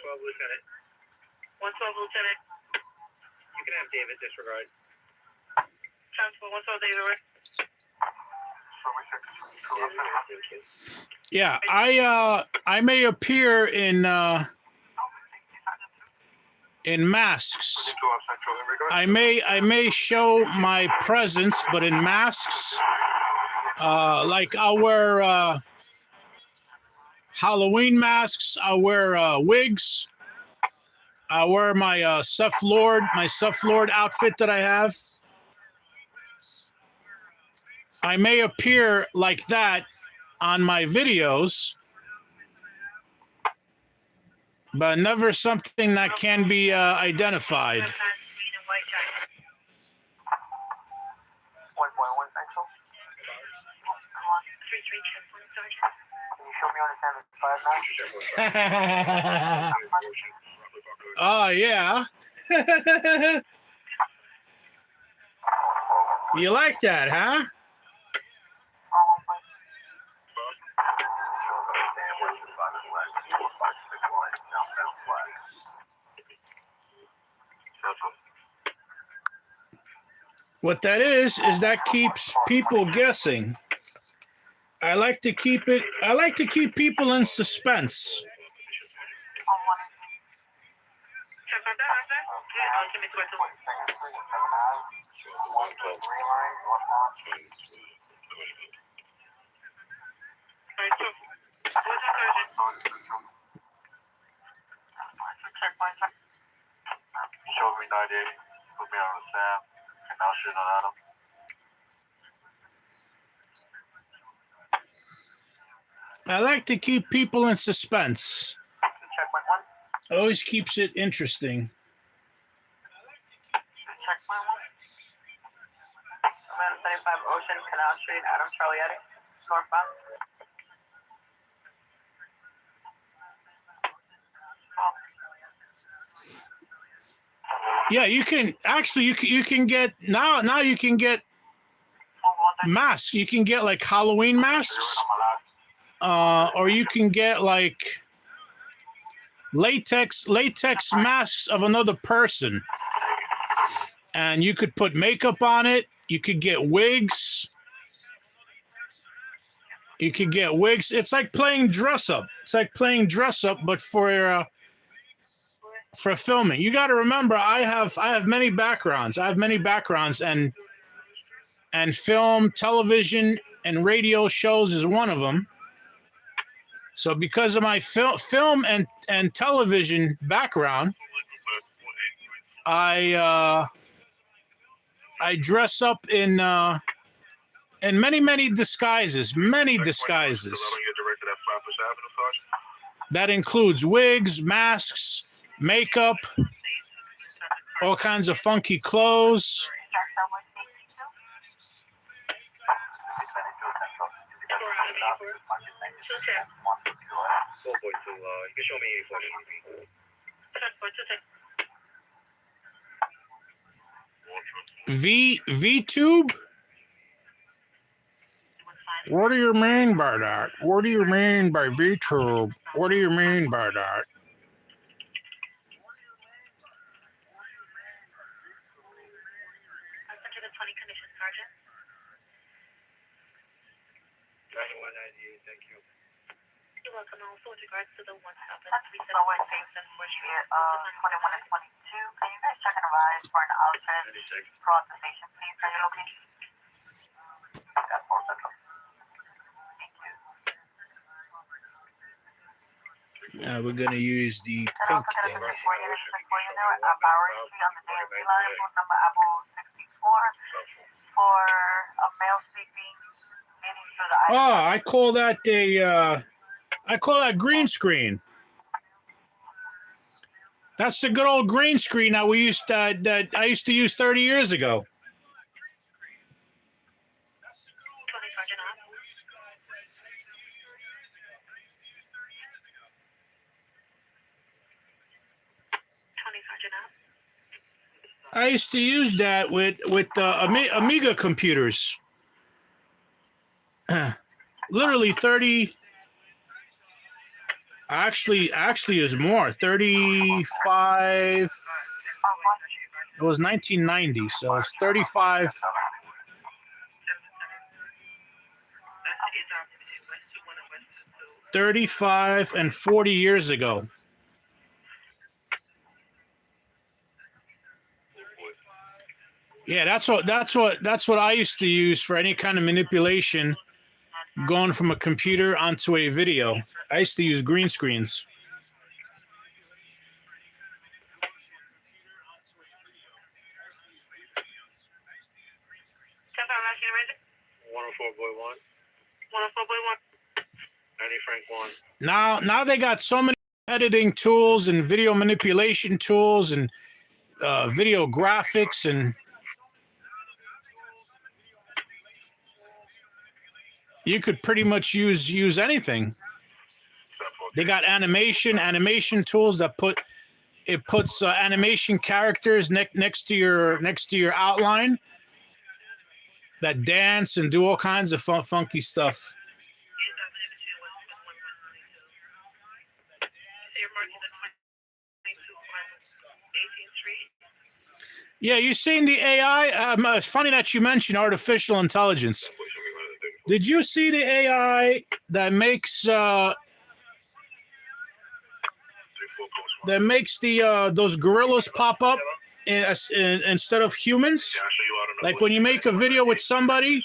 12 Lieutenant. 112 Lieutenant. You can have David disregard. Transport 112 David, right? Yeah, I may appear in masks. I may show my presence, but in masks. Like I'll wear Halloween masks. I'll wear wigs. I'll wear my Seth Lord outfit that I have. I may appear like that on my videos, but never something that can be identified. 1.1 actual. Can you show me on the 759? Oh, yeah. You like that, huh? What that is that keeps people guessing. I like to keep people in suspense. Show me 98. Put me on the Sam. And I'll shoot on Adam. I like to keep people in suspense. Checkpoint 1. Always keeps it interesting. Checkpoint 1. 35 Ocean Canal Street, Adam Charlie Eddie, northbound. Yeah, you can actually you can get now you can get masks. You can get like Halloween masks. or you can get like latex masks of another person, and you could put makeup on it. You could get wigs. It's like playing dress up. But for filming. You got to remember, I have many backgrounds. And film, television, and radio shows is one of them. So because of my film and television background, I dress up in many disguises. That includes wigs, masks, makeup, all kinds of funky clothes. V-tube? What do you mean by that? What do you mean by V-tube? What do you mean by that? Thank you. You're welcome. Also, with regards to the one stop at 376 here, 21 and 22. Can you guys check and advise for an outfit across the station, please, for your location? We're gonna use the pink thing. On the day line, phone number Apple 64 for a male sleeping. I call that green screen. That's the good old green screen that I used to use 30 years ago. I used to use that with Amiga computers. Literally 30. Actually is more. 35. It was 1990, so it's 35. 35 and 40 years ago. Yeah, that's what I used to use for any kind of manipulation, going from a computer onto a video. I used to use green screens. Now they got so many editing tools and video manipulation tools and video graphics, and you could pretty much use anything. They got animation tools that puts animation characters next to your outline that dance and do all kinds of funky stuff. Yeah, you seen the AI? It's funny that you mentioned artificial intelligence. Did you see the AI that makes those gorillas pop up instead of humans? Like when you make a video with somebody,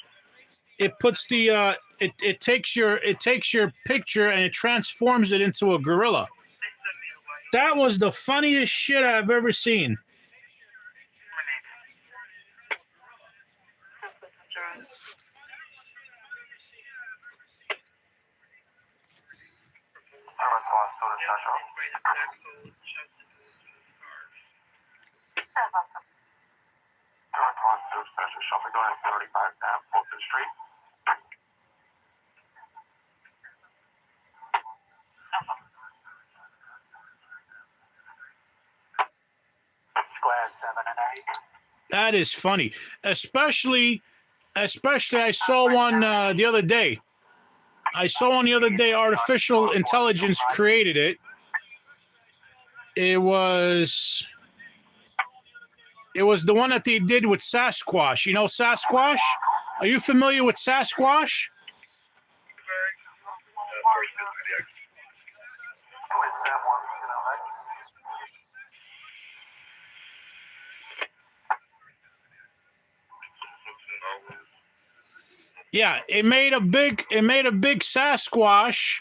it puts it takes your picture and it transforms it into a gorilla. That was the funniest shit I've ever seen. That is funny, especially I saw one the other day. I saw on the other day artificial intelligence created it. It was the one that they did with Sasquatch. You know Sasquatch? Are you familiar with Sasquatch? Yeah, it made a big Sasquatch,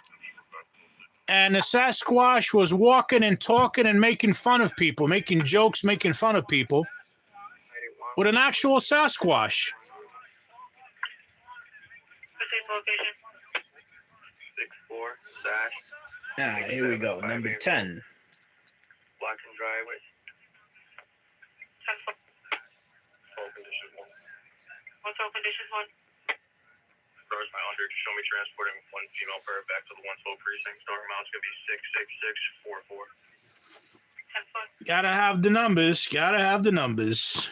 and the Sasquatch was walking and talking and making fun of people, making jokes, making fun of people with an actual Sasquatch. Location. 64 dash. Ah, here we go, number 10. Block and driveway. 10-4. Toll condition 1. What's all conditions 1? Cars my under to show me transporting one female pair back to the 112 precinct. Door amount's gonna be 66644. 10-4. Gotta have the numbers. Gotta have the numbers.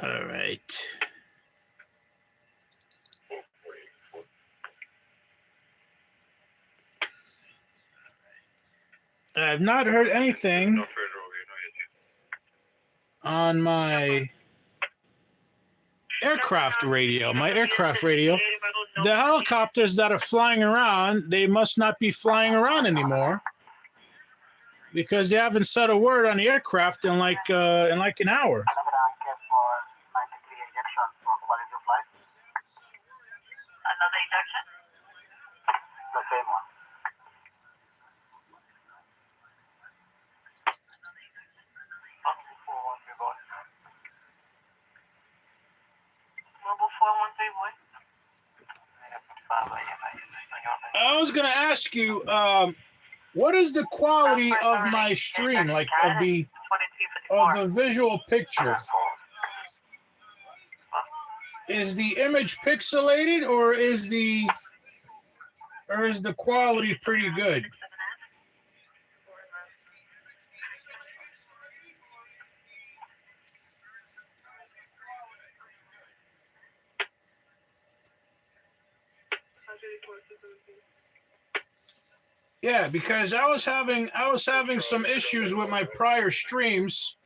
All right. I've not heard anything on my aircraft radio. My aircraft radio. The helicopters that are flying around, they must not be flying around anymore because they haven't said a word on the aircraft in like an hour. Another ejection? The same one. Mobile 413, boy. I was gonna ask you, what is the quality of my stream, like of the visual picture? Is the image pixelated, or is the quality pretty good? Yeah, because I was having some issues with my prior streams.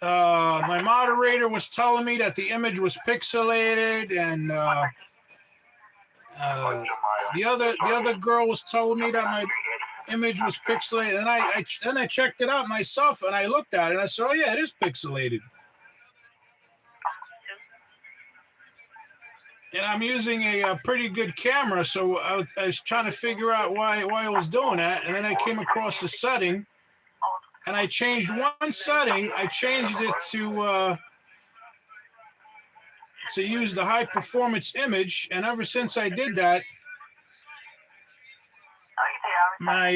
My moderator was telling me that the image was pixelated, and the other girl was telling me that my image was pixelated. And I checked it out myself, and I looked at it, and I said, "Oh yeah, it is pixelated." And I'm using a pretty good camera, so I was trying to figure out why I was doing that. And then I came across a setting, and I changed one setting. I changed it to use the high performance image, and ever since I did that, my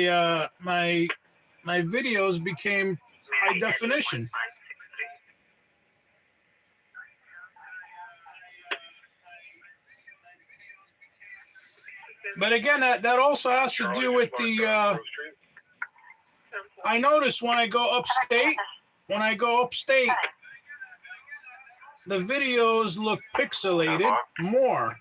videos became high definition. But again, that also has to do with the. I notice when I go upstate, the videos look pixelated more. 1080.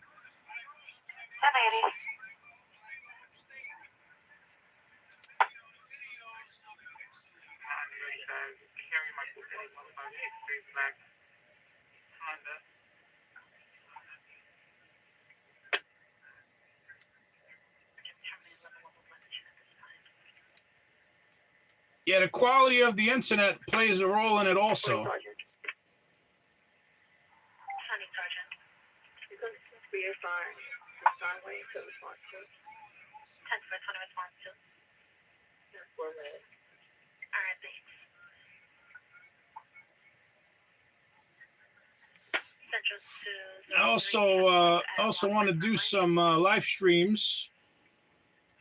Yeah, the quality of the internet plays a role in it also. I also want to do some live streams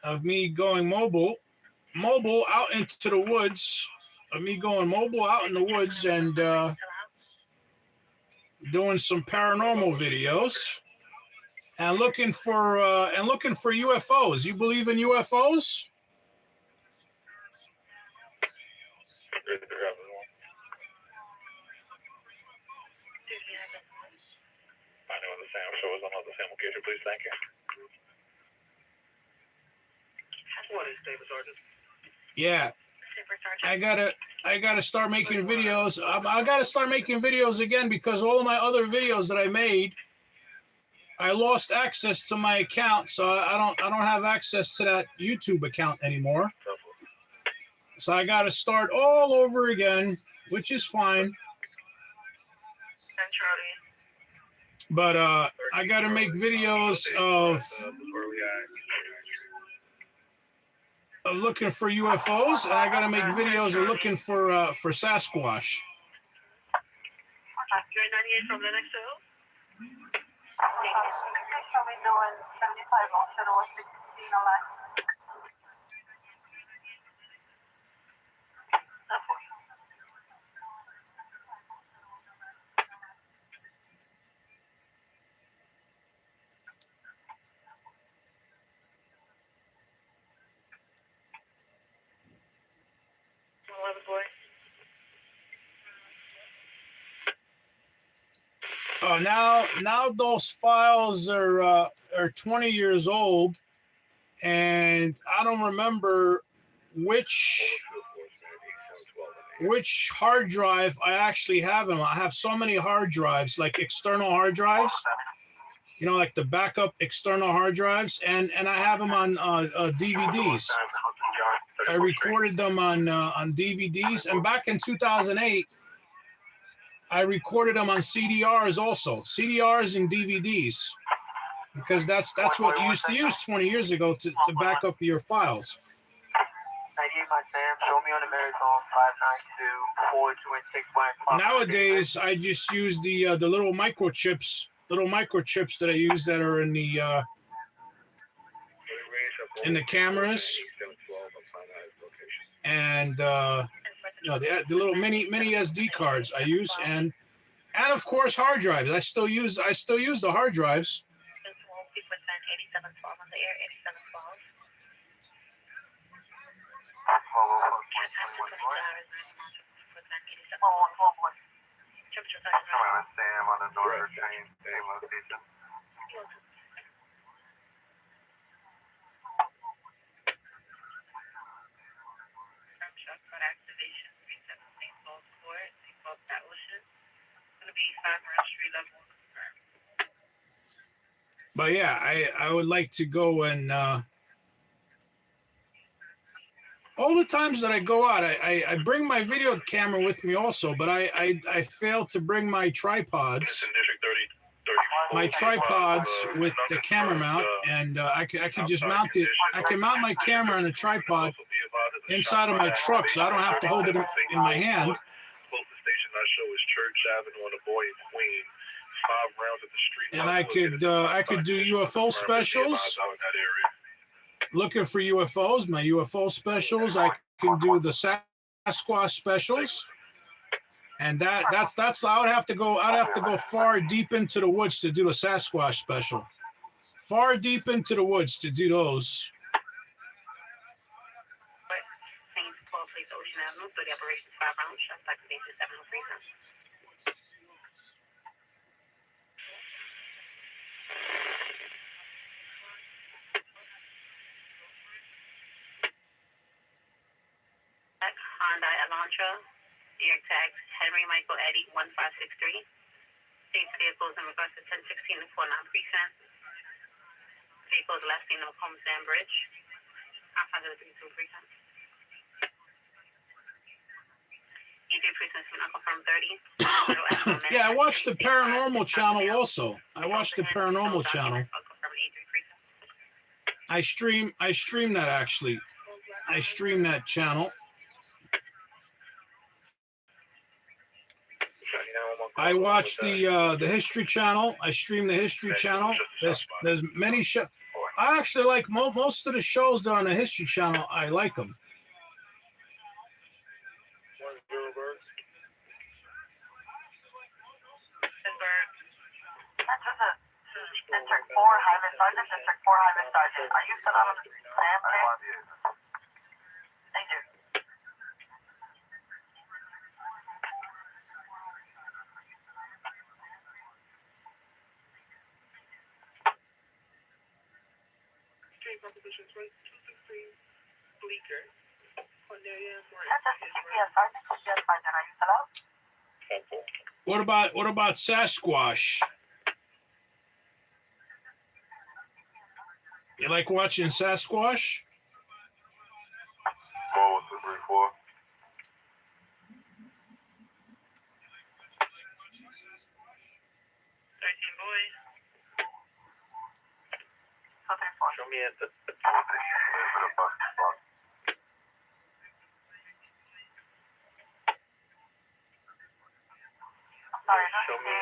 of me going mobile out into the woods, of me going mobile out in the woods and doing some paranormal videos and looking for UFOs. You believe in UFOs? I know the Sam show is on the same location, please. Thank you. What is David Sergeant? Yeah, I gotta start making videos. I gotta start making videos again because all of my other videos that I made, I lost access to my account, so I don't have access to that YouTube account anymore. So I gotta start all over again, which is fine. But I gotta make videos of looking for UFOs, and I gotta make videos of looking for Sasquatch. You're 98 from Linux Hill? Shall be doing 75 on 16 on that. Now those files are 20 years old, and I don't remember which hard drive I actually have them. I have so many hard drives, like external hard drives, you know, like the backup external hard drives, and I have them on DVDs. I recorded them on DVDs, and back in 2008. I recorded them on CDRs also, CDRs and DVDs, because that's what you used to use 20 years ago to back up your files. 98 my Sam, show me on the marathon 592 42 and 6 Nowadays, I just use the little microchips that I use that are in the cameras, and you know, the little mini SD cards I use, and of course hard drives. I still use the hard drives. Sam on the northern train location. Activation 317 Falls Court, Falls Ocean. It's going to be 5 Grand Street level 1 confirmed. But yeah, I would like to go and all the times that I go out, I bring my video camera with me also, but I fail to bring my tripods. My tripods with the camera mount, and I can just mount it. I can mount my camera on a tripod inside of my truck, so I don't have to hold it in my hand. Closest station I show is Church Avenue on the Boy and Queen. 5 rounds at the street. And I could do UFO specials. Looking for UFOs, my UFO specials. I can do the Sasquatch specials. And that's I would have to go far deep into the woods to do a Sasquatch special. Far deep into the woods to do those. Saints 12 Place Ocean Avenue, 30 operations 5 rounds, shots activation 703. Honda Elantra, air tags Henry Michael Eddie 1563. State vehicles in regards to 1016 and 49 precinct. Vehicles last seen on Combs Dam Bridge. Outside of the 32 precinct. EJ precinct is not confirmed 30. Yeah, I watched the paranormal channel also. I watched the paranormal channel. I stream that actually. I stream that channel. I watch the History Channel. I stream the History Channel. There's many shows. I actually like most of the shows that are on the History Channel. I like them. District 4 Highway Sergeant, District 4 Highway Sergeant. Are you still on the Sam? Thank you. Solutions for 263 Bleecker. Cornelia That's Morris the is GPS sergeant. GPS sergeant, are you still out? What about Sasquatch? You like watching Sasquatch? 41234. 13 boys. Show me at the show me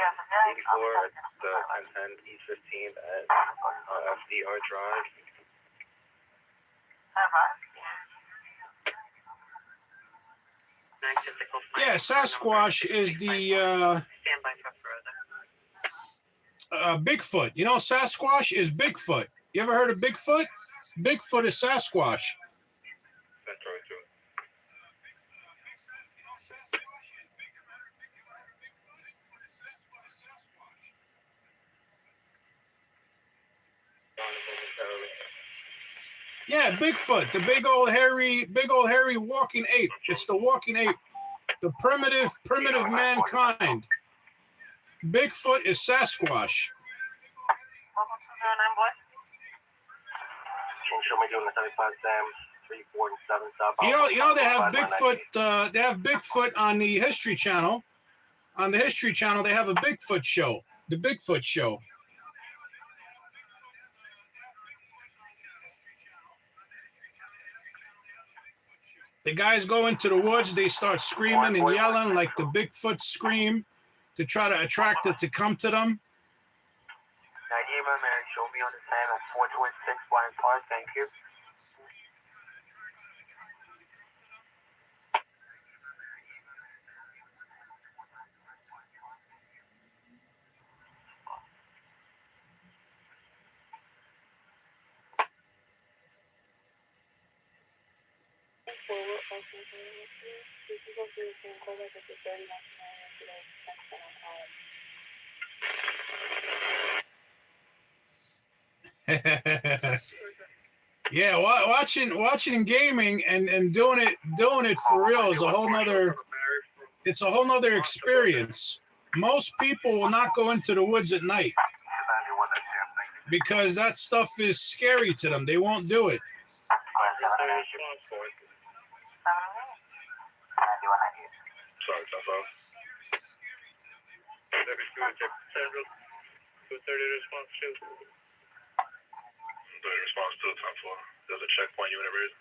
84 at the 1010 East 15th at FDR Drive. Yeah, Sasquatch is the Bigfoot. You know, Sasquatch is Bigfoot. You ever heard of Bigfoot? Bigfoot is Sasquatch. That's right, too. Yeah, Bigfoot, the big old hairy walking ape. It's the walking ape, the primitive mankind. Bigfoot is Sasquatch. Show me doing the 75 Sam 347 stop. You know they have Bigfoot. They have Bigfoot on the History Channel. On the History Channel, they have a Bigfoot show. The Bigfoot Show. The guys go into the woods. They start screaming and yelling like the Bigfoot scream to try to attract it to come to them. 98 Mary, show me on the Sam at 426 Blind Park. Thank you. Yeah, watching gaming and doing it for real is a whole nother. It's a whole nother experience. Most people will not go into the woods at night because that stuff is scary to them. They won't do it. Sorry, tough out. 230 response to. 30 response to 10-4. There's a checkpoint unit ready.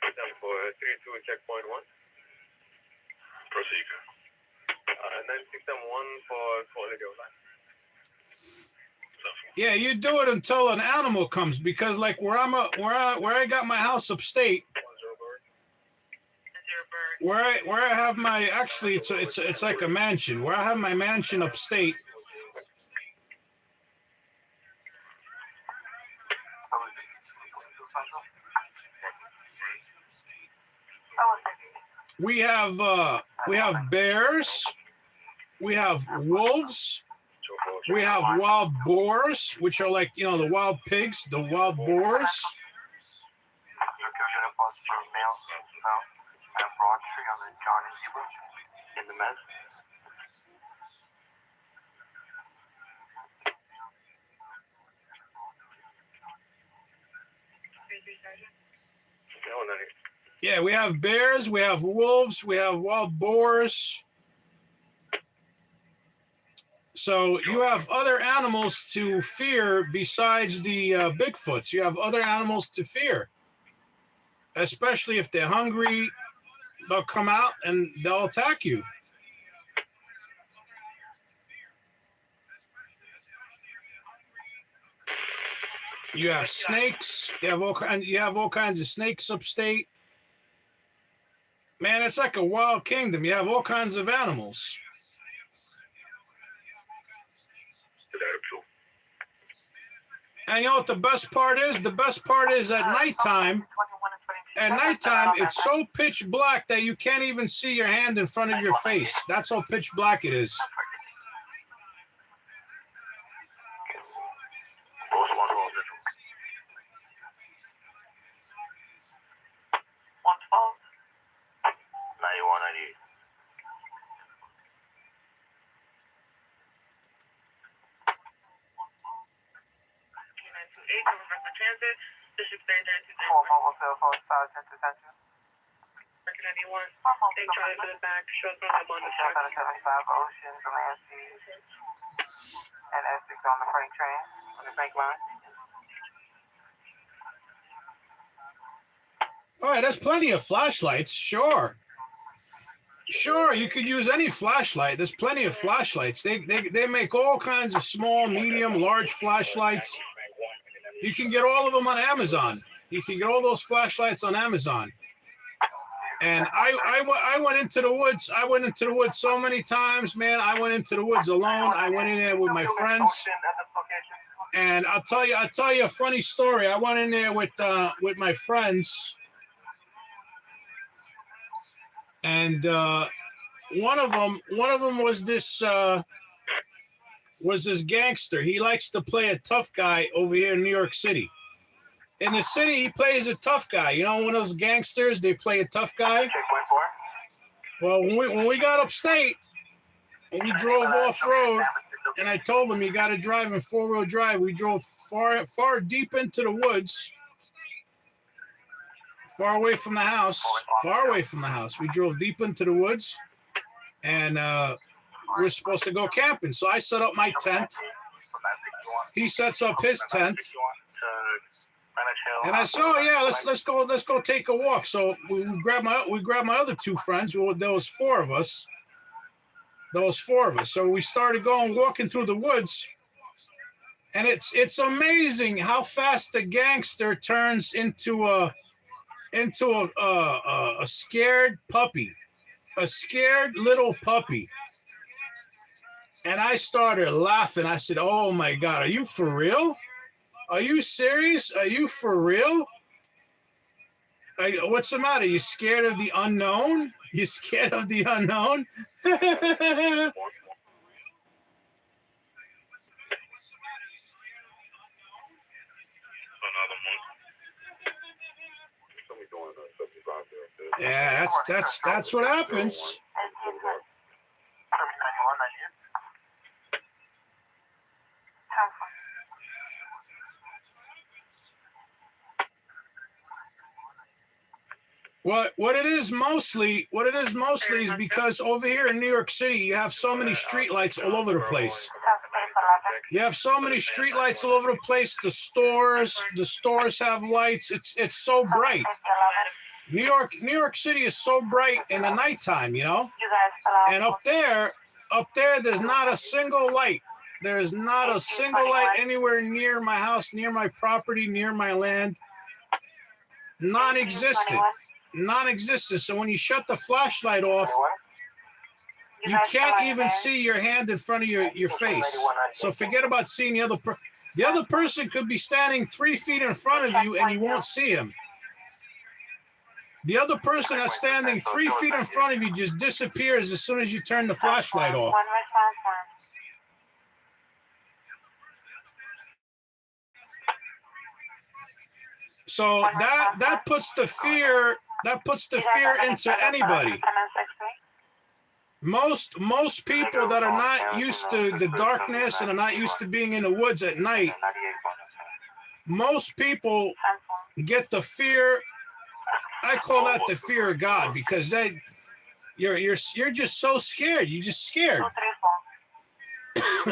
10-4, 32 checkpoint 1. Proceed. And then 6-1 for quality of life. Yeah, you do it until an animal comes because, like where I got my house upstate, where I have my actually it's like a mansion. Where I have my mansion upstate. We have bears, we have wolves, we have wild boars, which are like, you know, the wild pigs, the wild boars. In the med. Yeah, we have bears, we have wolves, we have wild boars. So you have other animals to fear besides the Bigfoots. You have other animals to fear, especially if they're hungry. They'll come out and they'll attack you. You have snakes. You have all kinds of snakes upstate. Man, it's like a wild kingdom. You have all kinds of animals. And you know what the best part is? The best part is at nighttime. At nighttime, it's so pitch black that you can't even see your hand in front of your face. That's how pitch black it is. 928, River Transit, District 39. Four mobile cell phone, 510 Market 91. Take Charlie to the back, short run up on the South truck. 75 Ocean, Delancey, and Essex on the freight train, on the freight line. All right, there's plenty of flashlights. Sure, you could use any flashlight. There's plenty of flashlights. They make all kinds of small, medium, large flashlights. You can get all of them on Amazon. You can get all those flashlights on Amazon. And I went into the woods. I went into the woods so many times, man. I went into the woods alone. I went in there with my friends. And I'll tell you a funny story. I went in there with my friends. And one of them was this gangster. He likes to play a tough guy over here in New York City. In the city, he plays a tough guy. You know, one of those gangsters, they play a tough guy. Well, when we got upstate, and we drove off road, and I told him you got to drive in 4-wheel drive. We drove far deep into the woods. Far away from the house. We drove deep into the woods, and we were supposed to go camping. So I set up my tent. He sets up his tent, and I said, "Oh yeah, let's go take a walk." So we grabbed my other two friends. Well, there was four of us. So we started walking through the woods, and it's amazing how fast a gangster turns into a scared puppy, a scared little puppy. And I started laughing. I said, "Oh my God, are you for real? Are you serious? Are you for real? What's the matter? You scared of the unknown? You scared of the unknown?" Yeah, that's what happens. What it is mostly is because over here in New York City, you have so many streetlights all over the place. You have so many streetlights all over the place. The stores have lights. It's so bright. New York City is so bright in the nighttime, you know. And up there, there's not a single light. There is not a single light anywhere near my house, near my property, near my land. Non-existent. So when you shut the flashlight off, you can't even see your hand in front of your face. So forget about seeing the other person. The other person could be standing 3 feet in front of you and you won't see him. The other person that's standing 3 feet in front of you just disappears as soon as you turn the flashlight off. So that puts the fear into anybody. Most people that are not used to the darkness and are not used to being in the woods at night, most people get the fear. I call that the fear of God, because you're just so scared. You're just scared.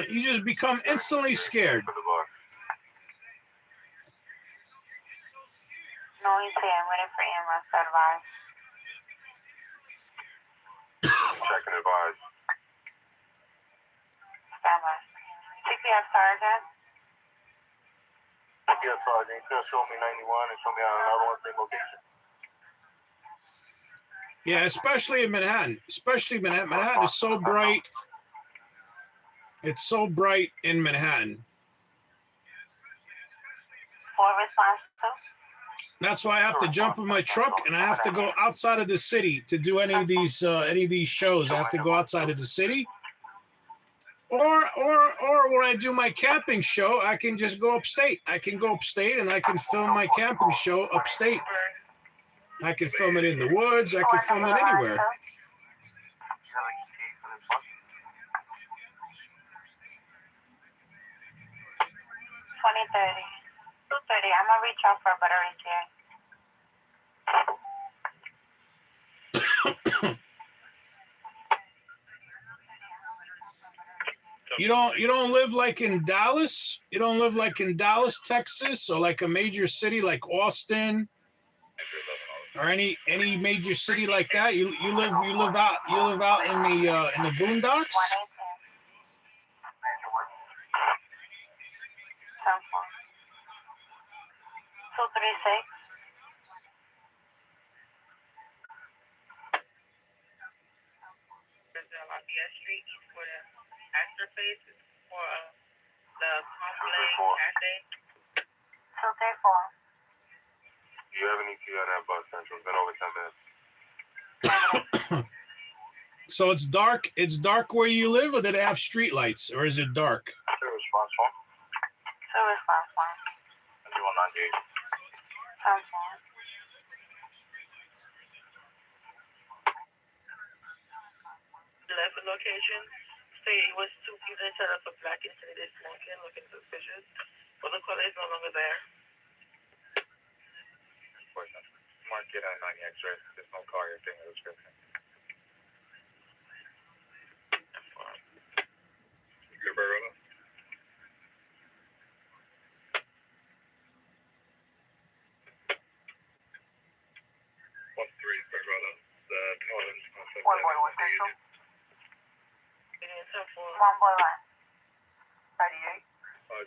You just become instantly scared. No, he's here. I'm waiting for EMS to advise. Checking advise. Stand by. CPS Sergeant. CPS Sergeant, you could show me 91 and show me another one, same location. Yeah, especially in Manhattan. Manhattan is so bright. It's so bright in Manhattan. 4 response 2. That's why I have to jump in my truck and I have to go outside of the city to do any of these shows. I have to go outside of the city. Or when I do my camping show, I can just go upstate. I can go upstate and I can film my camping show upstate. I can film it in the woods. I can film it anywhere. 2030. 230. I'm gonna reach out for a better ETA. You don't live like in Dallas? You don't live like in Dallas, Texas, or like a major city like Austin, or any major city like that? You live out in the boondocks? 236. Lafayette Street, east for the Astor Place, for the Complex Cafe. 234. You have any tea on that bus, Central? It's been over 10 minutes. So it's dark. It's dark where you live, or did it have street lights, or is it dark? Response form. Response form. 2198. Left the location. Say it was 2 people set up a black intimidated smoking, looking suspicious. But the caller is no longer there. Mark it at 90 X-ray. There's no car here taking the description. Your Barolo. 1-3 Barolo. The Collins concept. 141 Central. Again, 10-4. 141. 38.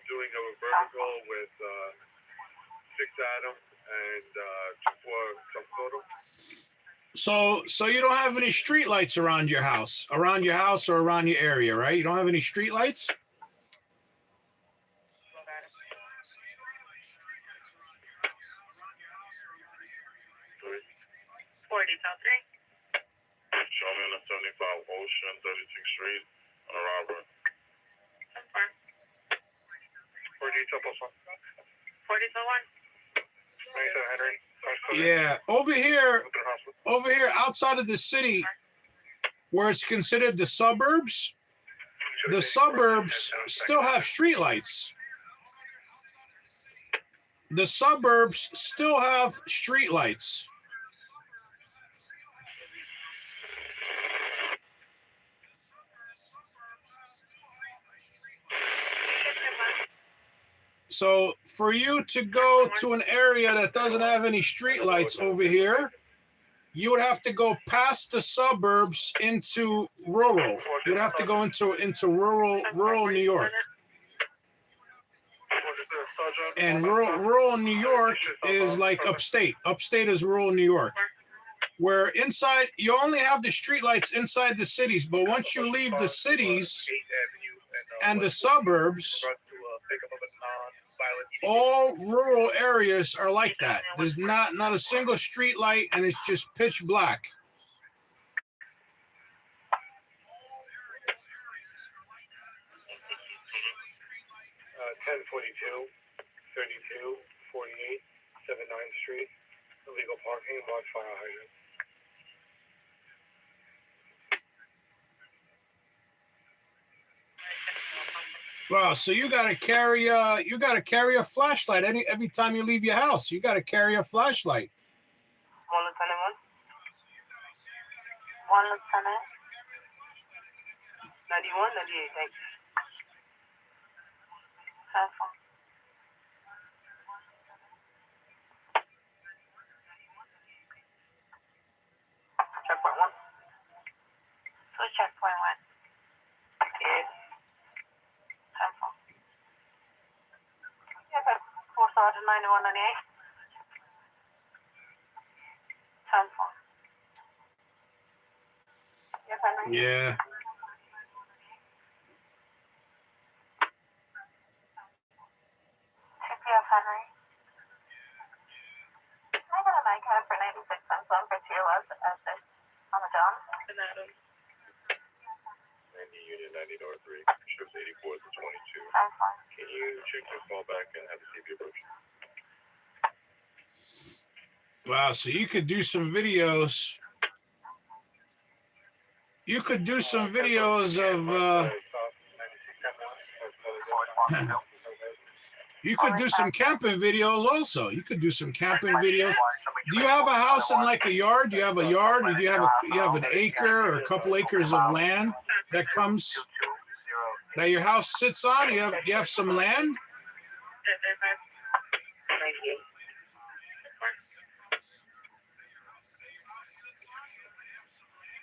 Doing a vertical with 6 Adam and 2-4 some total. So you don't have any street lights around your house or around your area, right? You don't have any street lights? 40, top 3. Show me on the 75 Ocean, 36th Street, on a robber. 10-4. 40 Temple, 40 to 1. Yeah, over here outside of the city, where it's considered the suburbs still have streetlights. The suburbs still have streetlights. So for you to go to an area that doesn't have any streetlights over here, you would have to go past the suburbs into rural. You'd have to go into rural New York. And rural New York is like upstate. Upstate is rural New York. Where inside, you only have the streetlights inside the cities, but once you leave the cities and the suburbs, all rural areas are like that. There's not a single street light, and it's just pitch black. 1042, 32, 48, 79th Street. Illegal parking, marked fire hydrant. Well, so you gotta carry a flashlight every time you leave your house. You gotta carry a flashlight. 1 Lieutenant 1. 1 Lieutenant. 91, 98, thank you. Checkpoint 1. So checkpoint 1. Yeah. 10-4. Yeah, but 4 Sergeant 91, 98. 10-4. Yes, Henry. Yeah. CPF Henry. I got a nightcap for 96 cents on for TOS at this on the John. 90 Union 90 North 3, ships 84 to 22. I'm fine. Can you check your call back and have the CP approach? Wow, so you could do some videos. You could do some videos of You could do some camping videos also. You could do some camping videos. Do you have a house in like a yard? Do you have a yard? Or do you have an acre or a couple acres of land that comes that your house sits on? You have some land?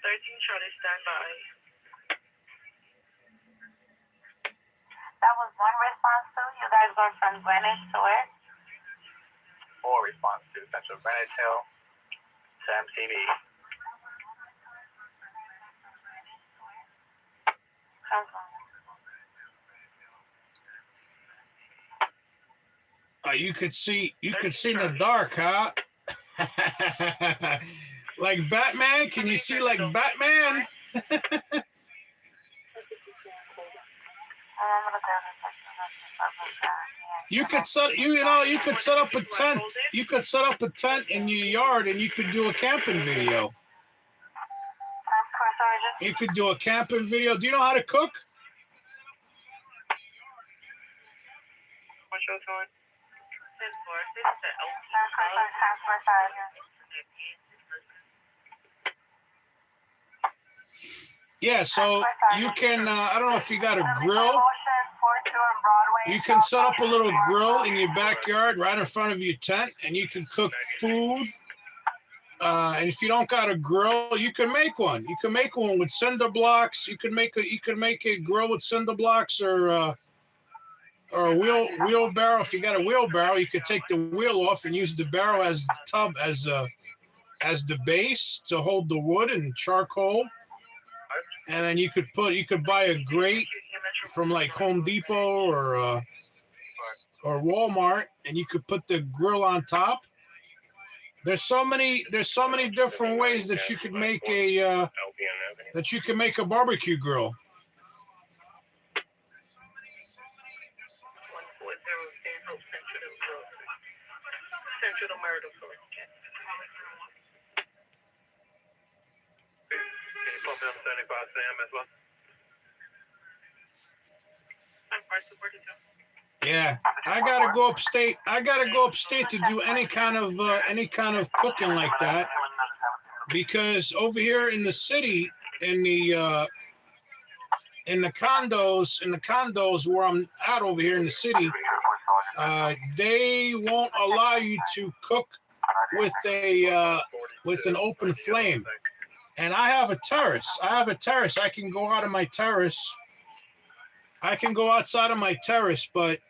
13 Charlie, stand by. That was one response to. You guys going from Greenwich to where? 4 response to Central Greenwich Hill to MTV. You could see in the dark, huh? Like Batman? Can you see like Batman? You could set you could set up a tent. You could set up a tent in your yard and you could do a camping video. You could do a camping video. Do you know how to cook? What's your phone? Yeah, so you can, I don't know if you got a grill. You can set up a little grill in your backyard right in front of your tent and you can cook food. And if you don't got a grill, you can make one. You can make one with cinder blocks. You can make a grill with cinder blocks or a wheelbarrow. If you got a wheelbarrow, you could take the wheel off and use the barrel as the tub as the base to hold the wood and charcoal. And then you could buy a grate from like Home Depot or Walmart, and you could put the grill on top. There's so many different ways that you could make a barbecue grill. Central Marital Court. Can you pump me up 75 Sam as well? I'm part supported too. Yeah, I gotta go upstate. To do any kind of cooking like that, because over here in the city, in the condos where I'm at over here in the city, they won't allow you to cook with an open flame. And I have a terrace. I can go out of my terrace. I can go outside of my terrace, but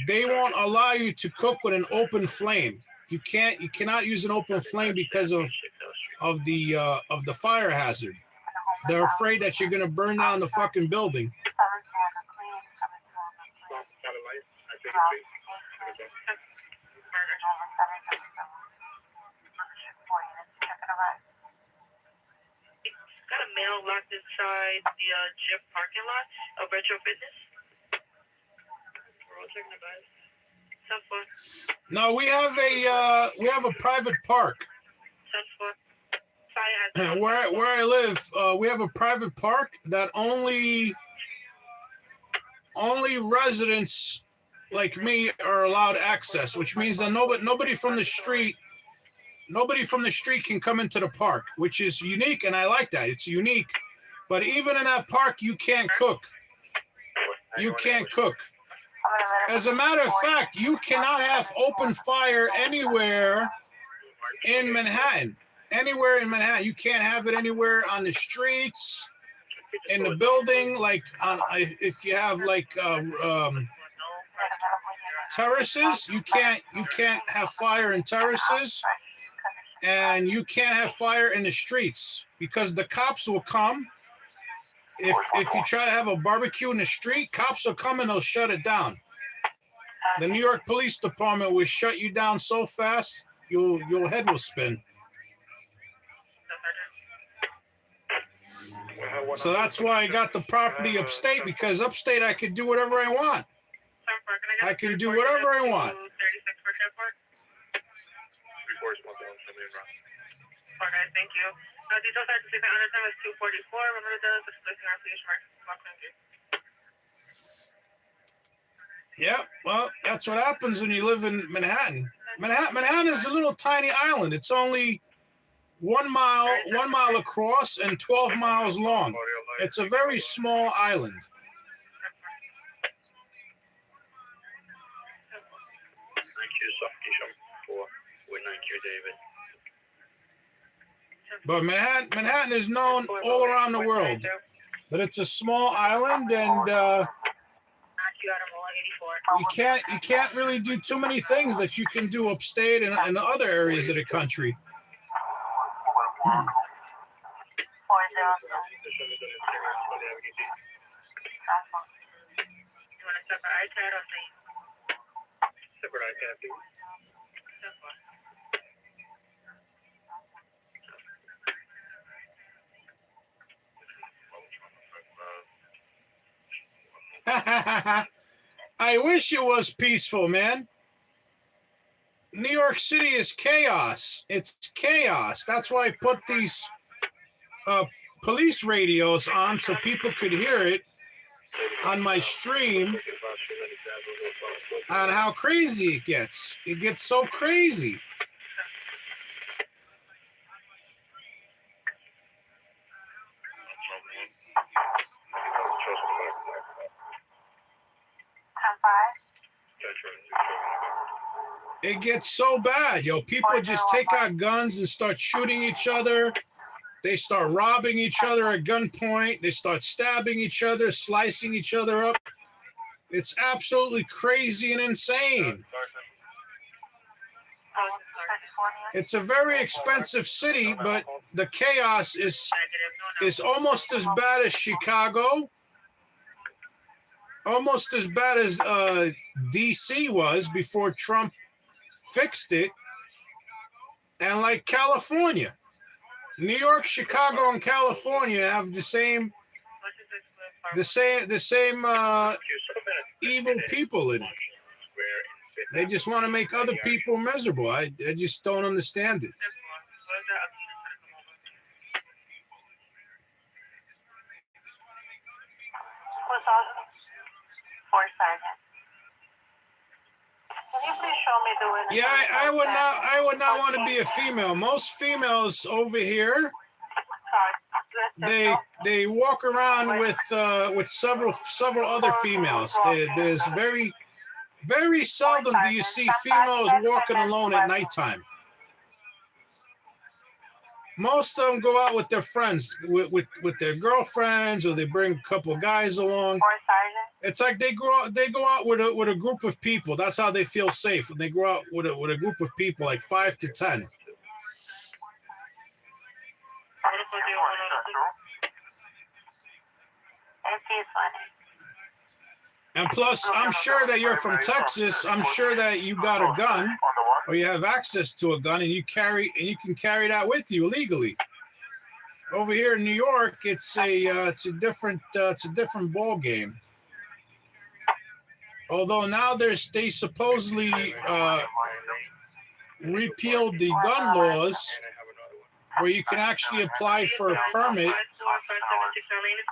they won't allow you to cook with an open flame. You cannot use an open flame because of the fire hazard. They're afraid that you're gonna burn down the fucking building. Got a mail locked inside the gym parking lot of Retro Fitness. We're all checking the bags. No, we have a private park. Where I live, we have a private park that only residents like me are allowed access, which means that nobody from the street can come into the park, which is unique, and I like that. It's unique. But even in that park, you can't cook. You can't cook. As a matter of fact, you cannot have open fire anywhere in Manhattan. Anywhere in Manhattan. You can't have it anywhere on the streets, in the building, like if you have like terraces, you can't have fire in terraces. And you can't have fire in the streets because the cops will come. If you try to have a barbecue in the street, cops will come and they'll shut it down. The New York Police Department will shut you down so fast, your head will spin. So that's why I got the property upstate, because upstate I can do whatever I want. I can do whatever I want. Okay, thank you. Details are to see the under time is 244. Remember the displacing our police mark. Yeah, well, that's what happens when you live in Manhattan. Manhattan is a little tiny island. It's only 1 mile across and 12 miles long. It's a very small island. But Manhattan is known all around the world. But it's a small island, and you can't really do too many things that you can do upstate and in other areas of the country. 407. You want to separate iPad or thing? Separate iPad, please. I wish it was peaceful, man. New York City is chaos. It's chaos. That's why I put these police radios on so people could hear it on my stream on how crazy it gets. It gets so crazy. It gets so bad, yo. People just take out guns and start shooting each other. They start robbing each other at gunpoint. They start stabbing each other, slicing each other up. It's absolutely crazy and insane. It's a very expensive city, but the chaos is almost as bad as Chicago, almost as bad as DC was before Trump fixed it, and like California. New York, Chicago, and California have the same evil people in it. They just want to make other people miserable. I just don't understand it. Yeah, I would not want to be a female. Most females over here, they walk around with several other females. There's very seldom do you see females walking alone at nighttime. Most of them go out with their friends, with their girlfriends, or they bring a couple of guys along. It's like they go out with a group of people. That's how they feel safe when they go out with a group of people, like 5 to 10. And plus, I'm sure that you're from Texas. I'm sure that you got a gun, or you have access to a gun, and you can carry that with you illegally. Over here in New York, it's a different ball game. Although now they supposedly repealed the gun laws, where you can actually apply for a permit,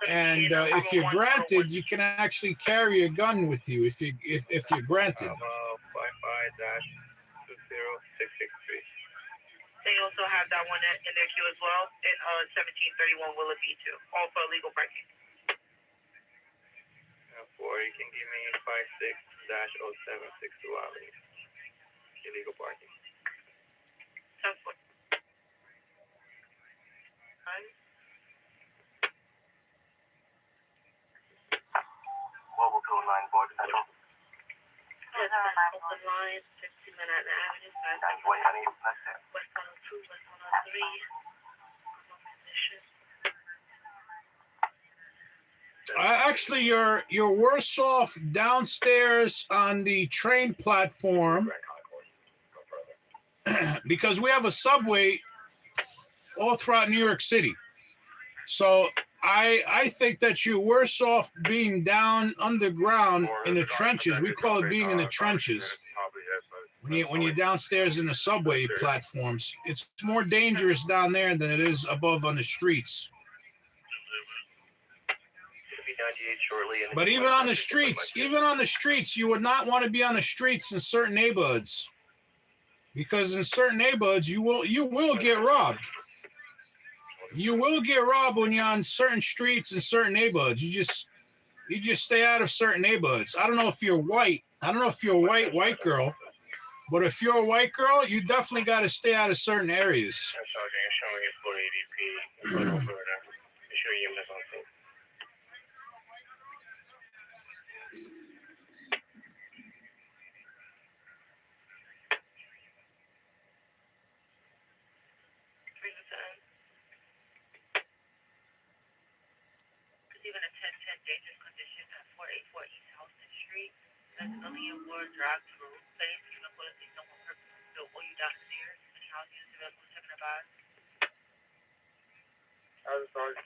and if you're granted, you can actually carry a gun with you if you're granted. They also have that one in their queue as well, in 1731 Willoughby too, all for illegal parking. Or you can give me 56-0762 Ali. Illegal parking. Sounds good. Mobile 209 board potential. Open line, 16 Manhattan Avenue, West 102, West 103. Actually, you're worse off downstairs on the train platform because we have a subway all throughout New York City. So I think that you're worse off being down underground in the trenches. We call it being in the trenches. When you're downstairs in the subway platforms, it's more dangerous down there than it is above on the streets. 98 shortly. And But even on the streets, you would not want to be on the streets in certain neighborhoods, because in certain neighborhoods you will get robbed. You will get robbed when you're on certain streets in certain neighborhoods. You just stay out of certain neighborhoods. I don't know if you're white. I don't know if you're a white girl, but if you're a white girl, you definitely got to stay out of certain areas. Even a 1010 dangerous condition at 484 East Houston Street. There's a million word drive-through place. Even bullet is no more purpose to hold you downstairs. Any housing is available to advise. How's it started?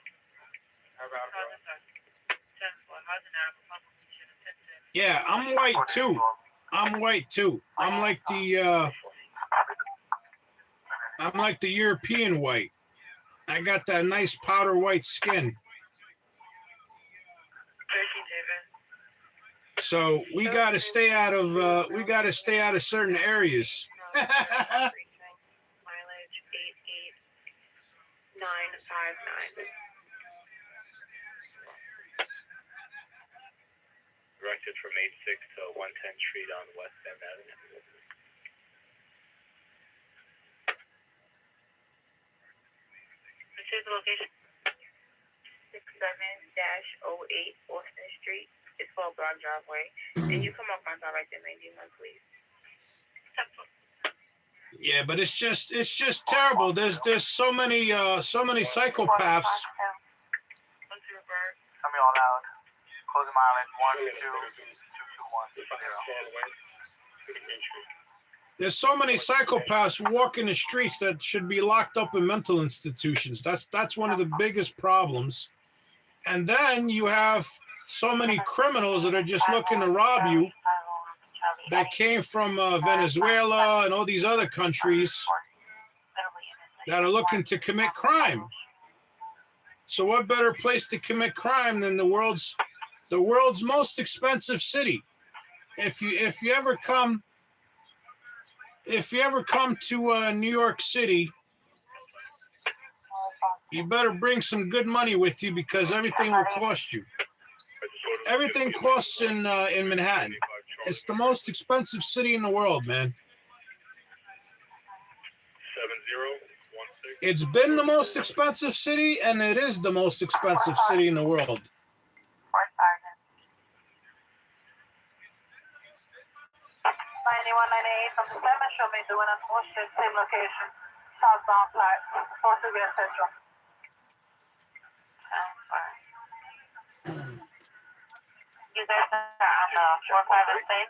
How about it? 10-4. Housing out of a public condition of 1010. Yeah, I'm white too. I'm like the European white. I got that nice powder white skin. So we got to stay out of certain areas. Mileage 88959. Directed from 86 to 110 Street on West End Avenue. This is the location. 67-08 Austin Street. It's for a block driveway. And you come up on direct at 91, please. Yeah, but it's just terrible. There's so many psychopaths. Tell me all loud. Closing mileage 1222160. There's so many psychopaths who walk in the streets that should be locked up in mental institutions. That's one of the biggest problems. And then you have so many criminals that are just looking to rob you, that came from Venezuela and all these other countries that are looking to commit crime. So what better place to commit crime than the world's most expensive city? If you ever come to New York City, you better bring some good money with you, because everything will cost you. Everything costs in Manhattan. It's the most expensive city in the world, man. 7016. It's been the most expensive city, and it is the most expensive city in the world. 9198 from the 7, show me doing a bullshit, same location. Southbound flight, supposed to be at Central. You guys are on the 45 estate?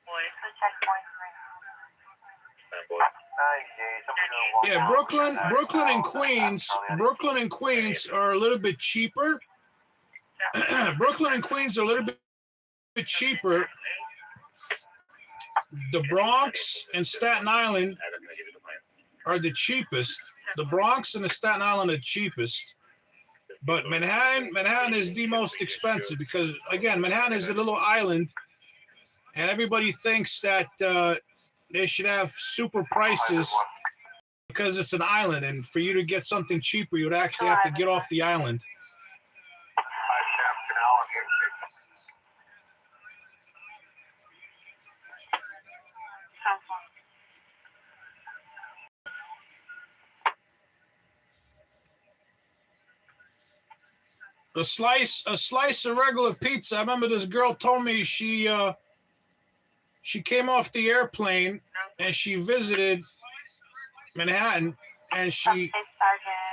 Boys, checkpoint 3. Yeah, Brooklyn and Queens are a little bit cheaper. Brooklyn and Queens are a little bit cheaper. The Bronx and Staten Island are the cheapest. The Bronx and the Staten Island are the cheapest. But Manhattan is the most expensive, because, again, Manhattan is a little island, and everybody thinks that they should have super prices because it's an island, and for you to get something cheaper, you would actually have to get off the island. A slice of regular pizza. I remember this girl told me she came off the airplane and she visited Manhattan, and she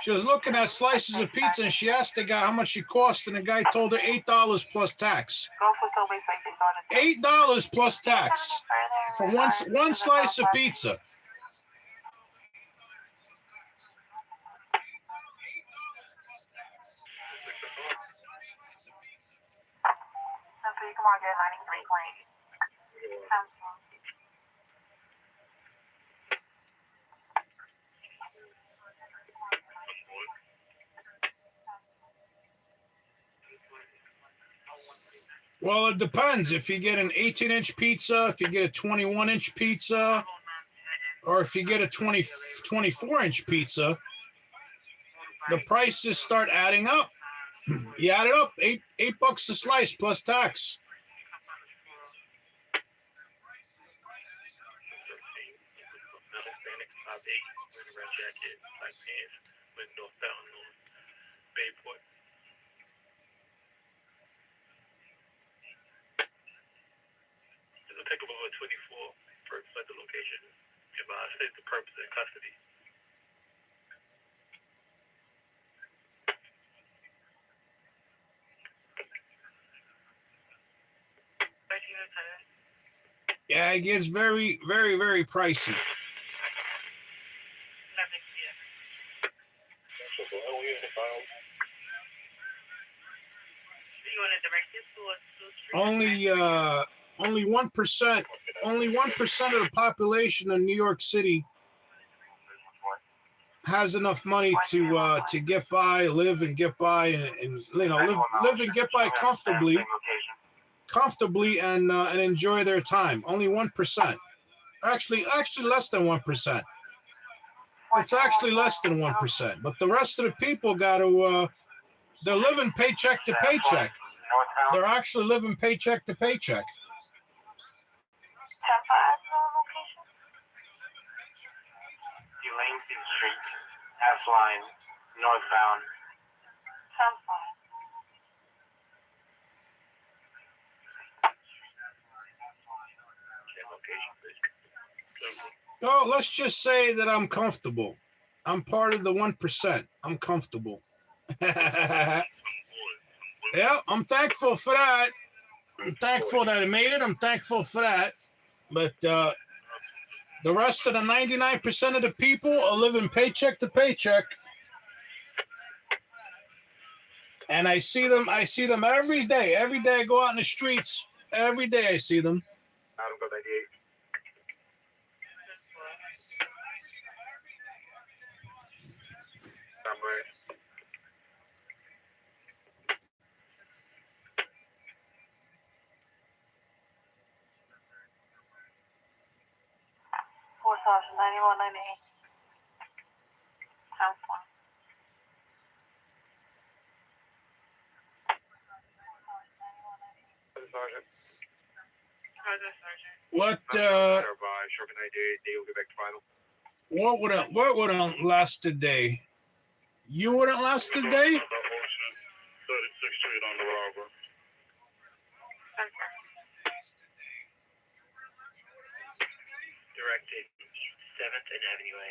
was looking at slices of pizza, and she asked the guy how much it cost, and the guy told her $8 plus tax. $8 plus tax for one slice of pizza. Come on, get 93.8. Well, it depends. If you get an 18-inch pizza, if you get a 21-inch pizza, or if you get a 24-inch pizza, the prices start adding up. You add it up, $8 a slice plus tax. Red jacket, black pants, with North Fountain on Bayport. It'll take about 24 per the location. If I state the purpose of custody. Yeah, it gets very, very, very pricey. Only 1%. Only 1% of the population in New York City has enough money to get by, live and get by, and live and get by comfortably, and enjoy their time. Only 1%. Actually, less than 1%. It's actually less than 1%. But the rest of the people got to. They're living paycheck to paycheck. They're actually living paycheck to paycheck. 10-5 location. Elaine Street, S line, northbound. 10-5. Oh, let's just say that I'm comfortable. I'm part of the 1%. I'm comfortable. Yeah, I'm thankful for that. I'm thankful that I made it. I'm thankful for that. But the rest of the 99% of the people are living paycheck to paycheck. And I see them every day. Every day I go out in the streets. Every day I see them. Adam got 98. Fourth Sergeant 9198. 10-4. Sergeant. What Short 98, they will get back to final. what wouldn't last a day? You wouldn't last a day? 36th Street on the Robber. Directed 7th and Avenue A.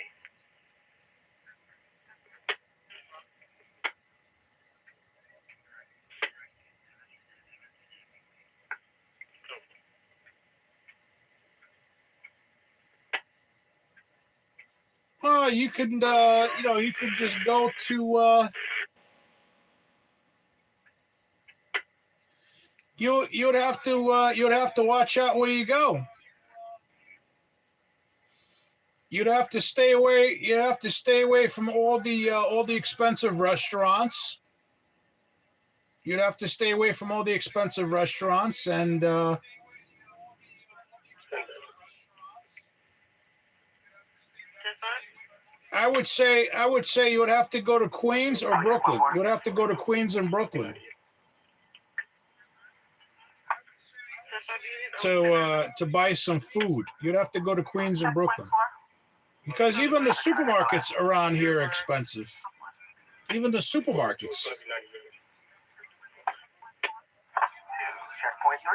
Oh, you could you could just go to you'd have to watch out where you go. You'd have to stay away from all the expensive restaurants. You'd have to stay away from all the expensive restaurants, and I would say you would have to go to Queens or Brooklyn. You would have to go to Queens and Brooklyn to buy some food. You'd have to go to Queens and Brooklyn. Because even the supermarkets around here are expensive. Even the supermarkets. Checkpoint 3.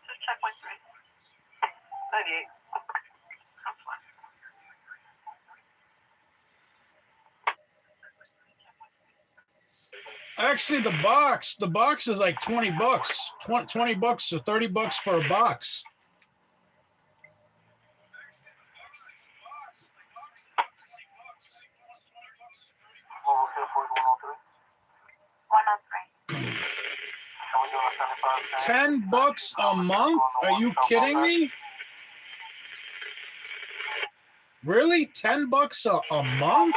Just checkpoint 3. 98. Actually, the box is like $20. $20 or $30 for a box. $10 a month? Are you kidding me? Really? $10 a month?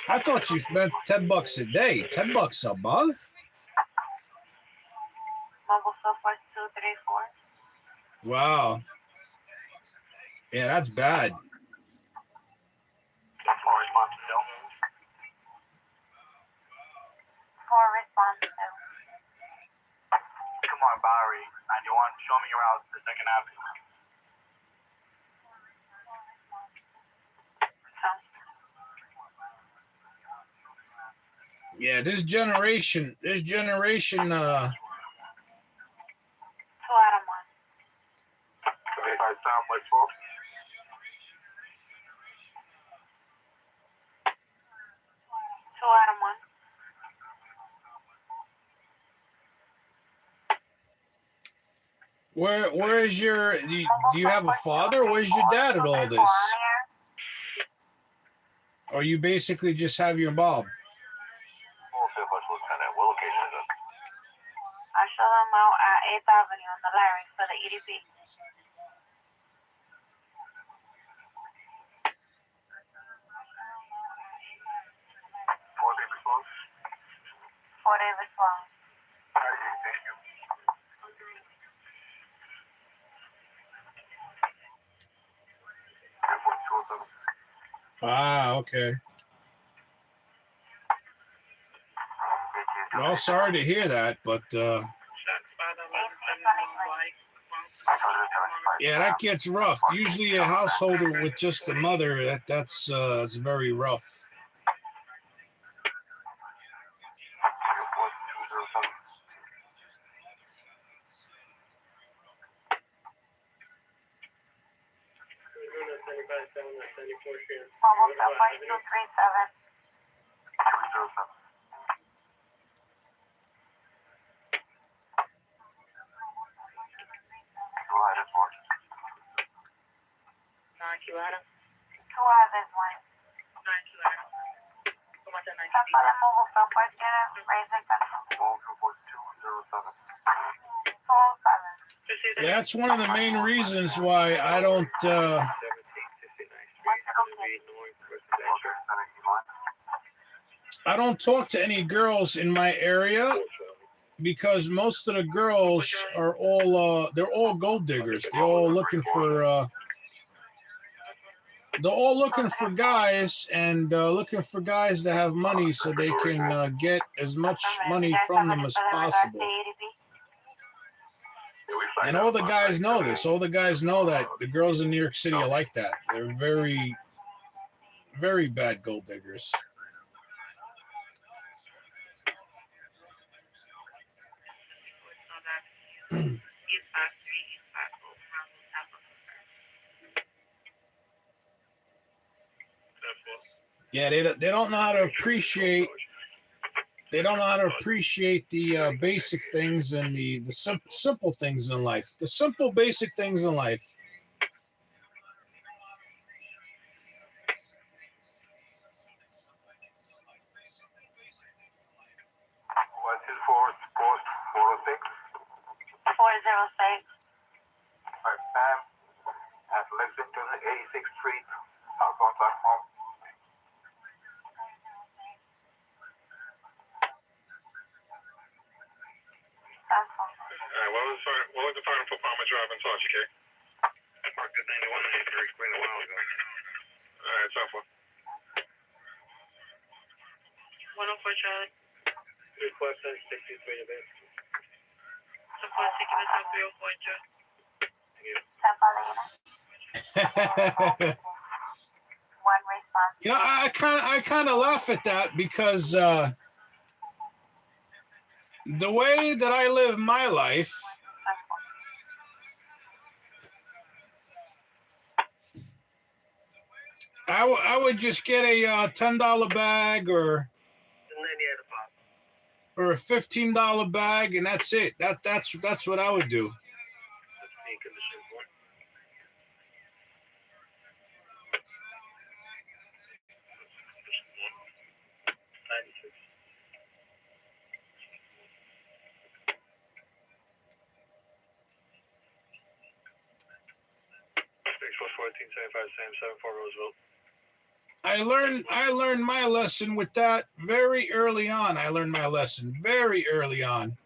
I thought you spent $10 a day. $10 a month? Mobile field 4234. Wow. Yeah, that's bad. For responsive. Come on, Bowery. 91. Show me your route to Second Avenue. Yeah, this generation, 2 out of 1. 2 out of 1. where is your, do you have a father? Where's your dad at all this? Or you basically just have your mom? I show them out at 8th Avenue on the Larry for the EDP. 4-day response. Ah, okay. Well, sorry to hear that, but yeah, that gets rough. Usually a householder with just a mother, that's very rough. Mobile field 4237. Two others, one. Mobile field 42, raising pencil. 207. Yeah, that's one of the main reasons why I don't talk to any girls in my area, because most of the girls are all they're all gold diggers. They're all looking for guys, and looking for guys that have money so they can get as much money from them as possible. And all the guys know this. All the guys know that the girls in New York City are like that. They're very, very bad gold diggers. Yeah, they don't know how to appreciate. They don't know how to appreciate the basic things and the simple things in life. The simple, basic things in life. What's his post 406? 406. Sam at Lexington 86th Street, southbound platform. Alright, what was the final for Palmer Drive in Torch, okay? I parked at 91 and you explained a while ago. Alright, so far. 104 Charlie. Request 63 to base. Support seeking the 304 Joe. One response. You know, I kind of laugh at that, because the way that I live my life, I would just get a $10 bag or a $15 bag, and that's it. That's what I would do. Six 1475 Sam 74 Roosevelt. I learned my lesson with that very early on. I learned my lesson very early on.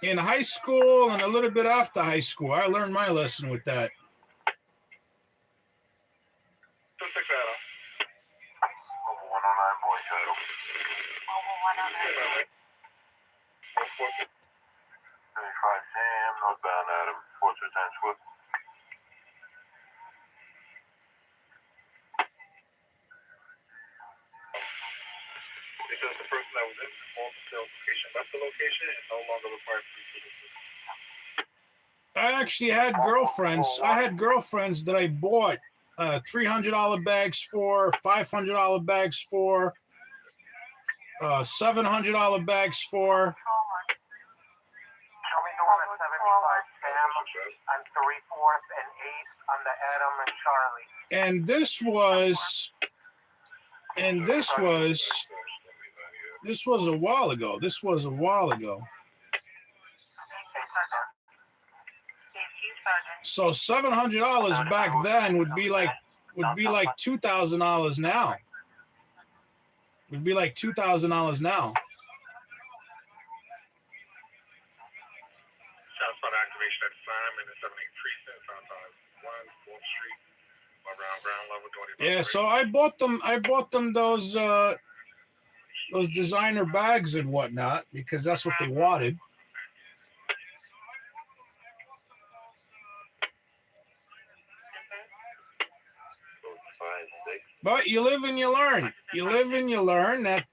In high school and a little bit after high school, I learned my lesson with that. 2-6 Adam. Mobile 109, boy, shuttle. Mobile 109. 75 Sam, northbound Adam, 410 Swift. Because the person that was in the sales location left the location and no longer required proof of this. I actually had girlfriends. I had girlfriends that I bought $300 bags for, $500 bags for, $700 bags for. Show me the one at 75 Sam on 3 4th and 8th on the Adam and Charlie. And this was a while ago. This was a while ago. So $700 back then would be like $2,000 now. Would be like $2,000 now. Shots on activation at Simon and 78 Precinct, outside 1 4th Street, around ground level 20. Yeah, so I bought them those designer bags and whatnot because that's what they wanted. But you live and you learn. You live and you learn that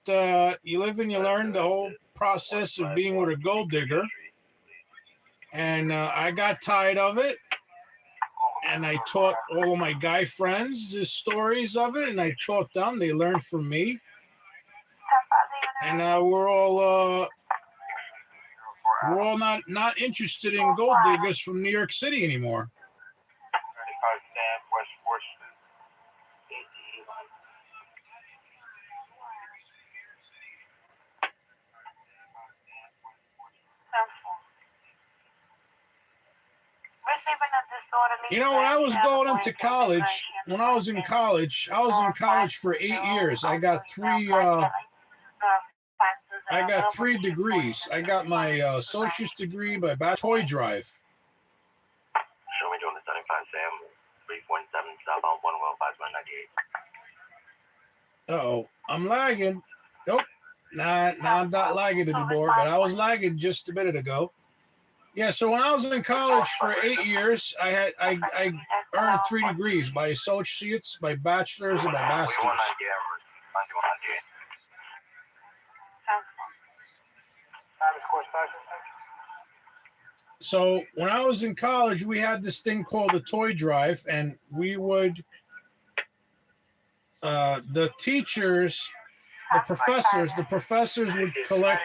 you live and you learn the whole process of being with a gold digger. And I got tired of it. And I taught all of my guy friends the stories of it, and I taught them. They learned from me. And we're all not interested in gold diggers from New York City anymore. 95 Sam, West 4th Street. You know, when I was going into college, when I was in college for 8 years. I got three degrees. I got my associate's degree, my toy drive. Show me doing the 75 Sam, 317 southbound 1 well 5198. Uh-oh, I'm lagging. Nope. Nah, I'm not lagging anymore, but I was lagging just a minute ago. Yeah, so when I was in college for 8 years, I earned 3 degrees, my associates, my bachelor's, and my master's. So when I was in college, we had this thing called the toy drive, and we would, the teachers, the professors would collect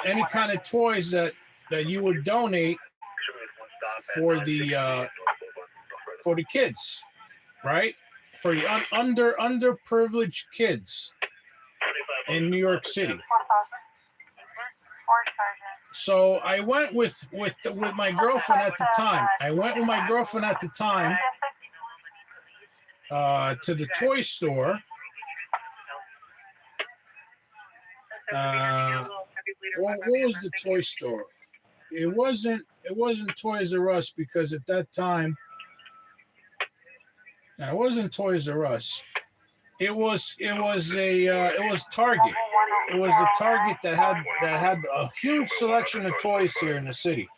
any kind of toys that you would donate for the kids, right? For the underprivileged kids in New York City. So I went with my girlfriend at the time. To the toy store. What was the toy store? It wasn't Toys R Us, because at that time, it wasn't Toys R Us. It was Target. It was the Target that had a huge selection of toys here in the city.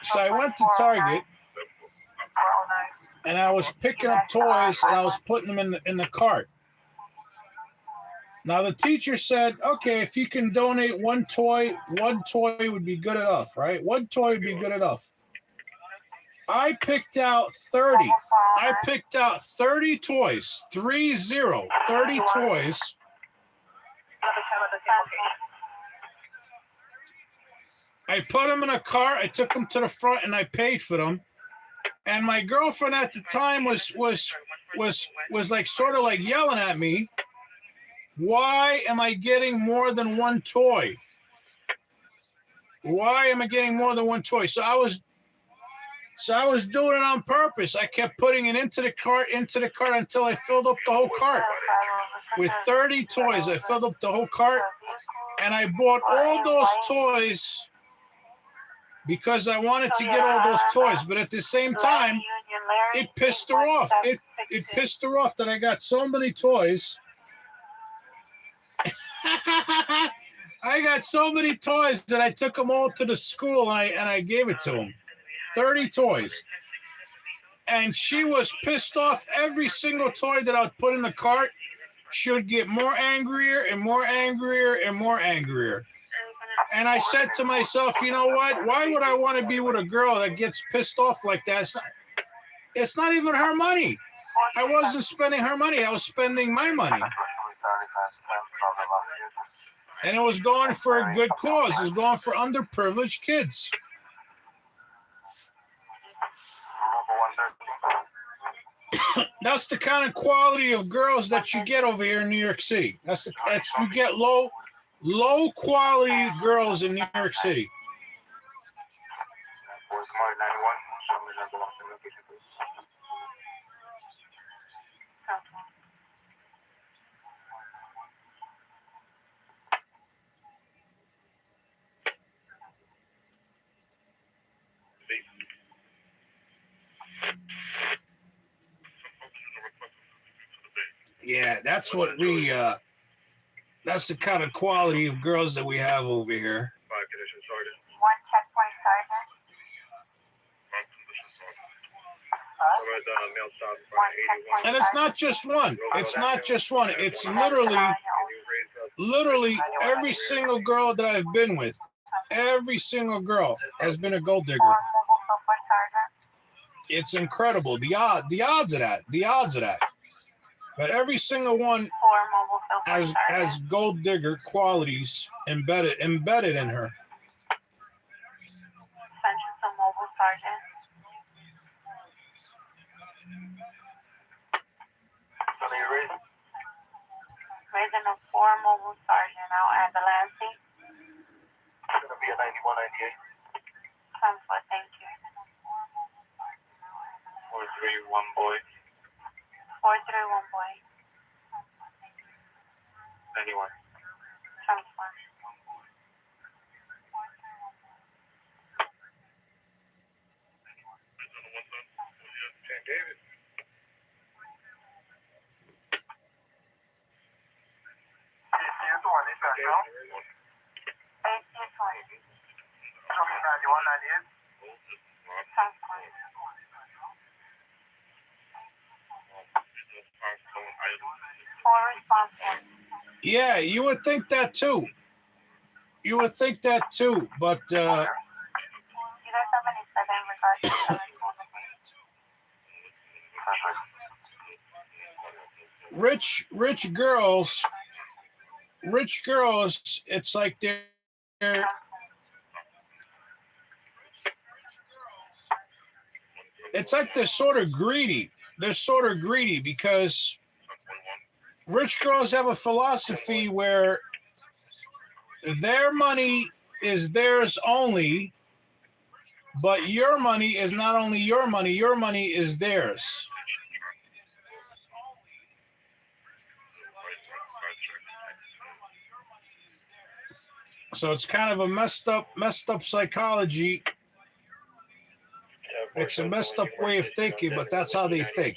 So I went to Target, and I was picking up toys, and I was putting them in the cart. Now the teacher said, okay, if you can donate one toy would be good enough, right? One toy would be good enough. I picked out 30. I picked out 30 toys. 30 toys. I put them in a cart. I took them to the front and I paid for them. And my girlfriend at the time was like sort of like yelling at me. Why am I getting more than one toy? Why am I getting more than one toy? So I was doing it on purpose. I kept putting it into the cart until I filled up the whole cart. With 30 toys, I filled up the whole cart, and I bought all those toys because I wanted to get all those toys. But at the same time, it pissed her off. It pissed her off that I got so many toys. I got so many toys that I took them all to the school and I gave it to them. 30 toys. And she was pissed off. Every single toy that I would put in the cart, she would get more angrier and more angrier and more angrier. And I said to myself, you know what? Why would I want to be with a girl that gets pissed off like that? It's not even her money. I wasn't spending her money. I was spending my money. And it was going for a good cause. It was going for underprivileged kids. That's the kind of quality of girls that you get over here in New York City. You get low quality girls in New York City. Yeah, that's what that's the kind of quality of girls that we have over here. One checkpoint sergeant. And it's not just one. It's not just one. It's literally every single girl that I've been with. Every single girl has been a gold digger. It's incredible. The odds of that. But every single one has gold digger qualities embedded in her. Attention to mobile sergeant. Raising a 4 mobile sergeant out at the Lancey. It's going to be a 9198. Transport, thank you. 431 boy. 431 boy. 91. Transport. St. David. Yeah, you would think that too. But You guys have any said in regards to rich girls, it's like they're sort of greedy. They're sort of greedy because rich girls have a philosophy where their money is theirs only, but your money is not only your money is theirs. So it's kind of a messed up psychology. It's a messed up way of thinking, but that's how they think.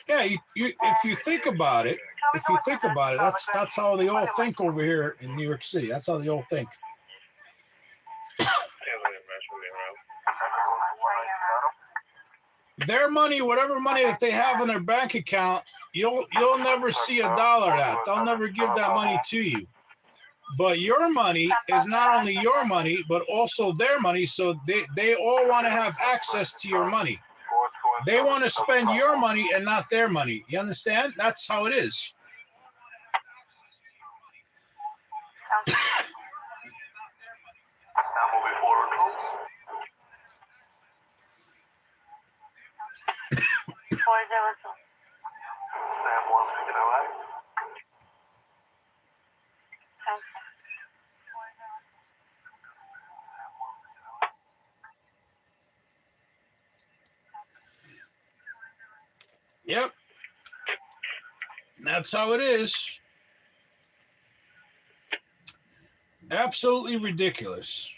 Yeah, if you think about it, that's how they all think over here in New York City. That's how they all think. Their money, whatever money that they have in their bank account, you'll never see a dollar of that. They'll never give that money to you. But your money is not only your money, but also their money. So they all want to have access to your money. They want to spend your money and not their money. You understand? That's how it is. Moving forward, folks. 402. Stand 1 Yep. That's how it is. Absolutely ridiculous.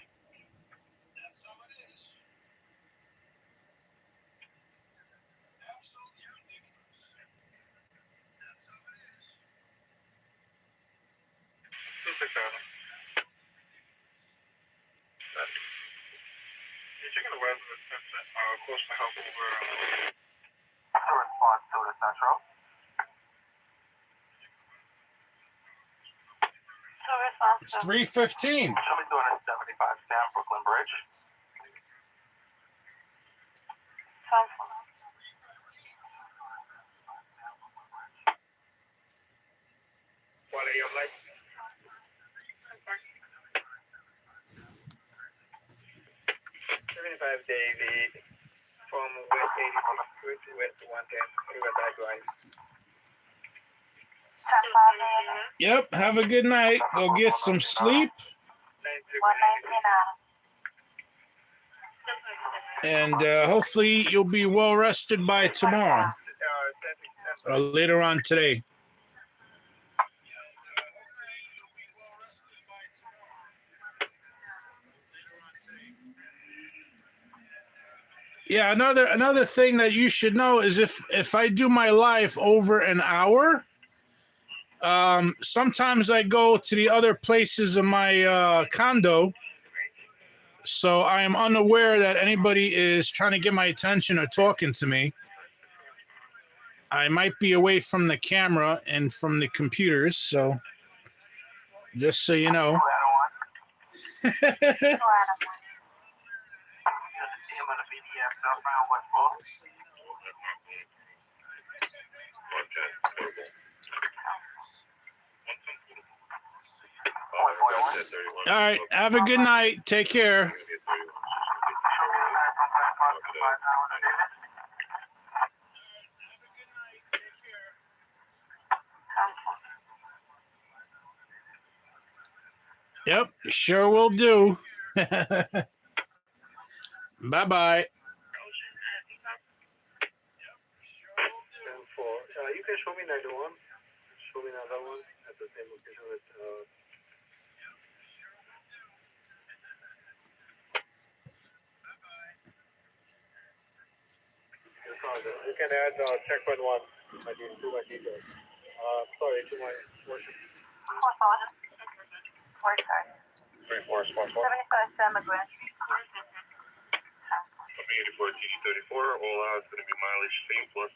You're checking the resident close to help over. Response to the Central. It's 3:15. Show me 275 Stamp, Brooklyn Bridge. What are you like? 75 David from West 86th Street to West 110 Riverside Drive. Yep. Have a good night. Go get some sleep. And hopefully you'll be well rested by tomorrow or later on today. Yeah, another thing that you should know is if I do my live over an hour, sometimes I go to the other places of my condo, so I am unaware that anybody is trying to get my attention or talking to me. I might be away from the camera and from the computers, so just so you know. All right. Have a good night. Take care. Yep, sure will do. Bye-bye. You can show me 91. Show me another one at the same location with. You can add checkpoint 1. I need to my details. Sorry, to my worship. 34 spot 4. 84 TD34, all out is going to be mileage same plus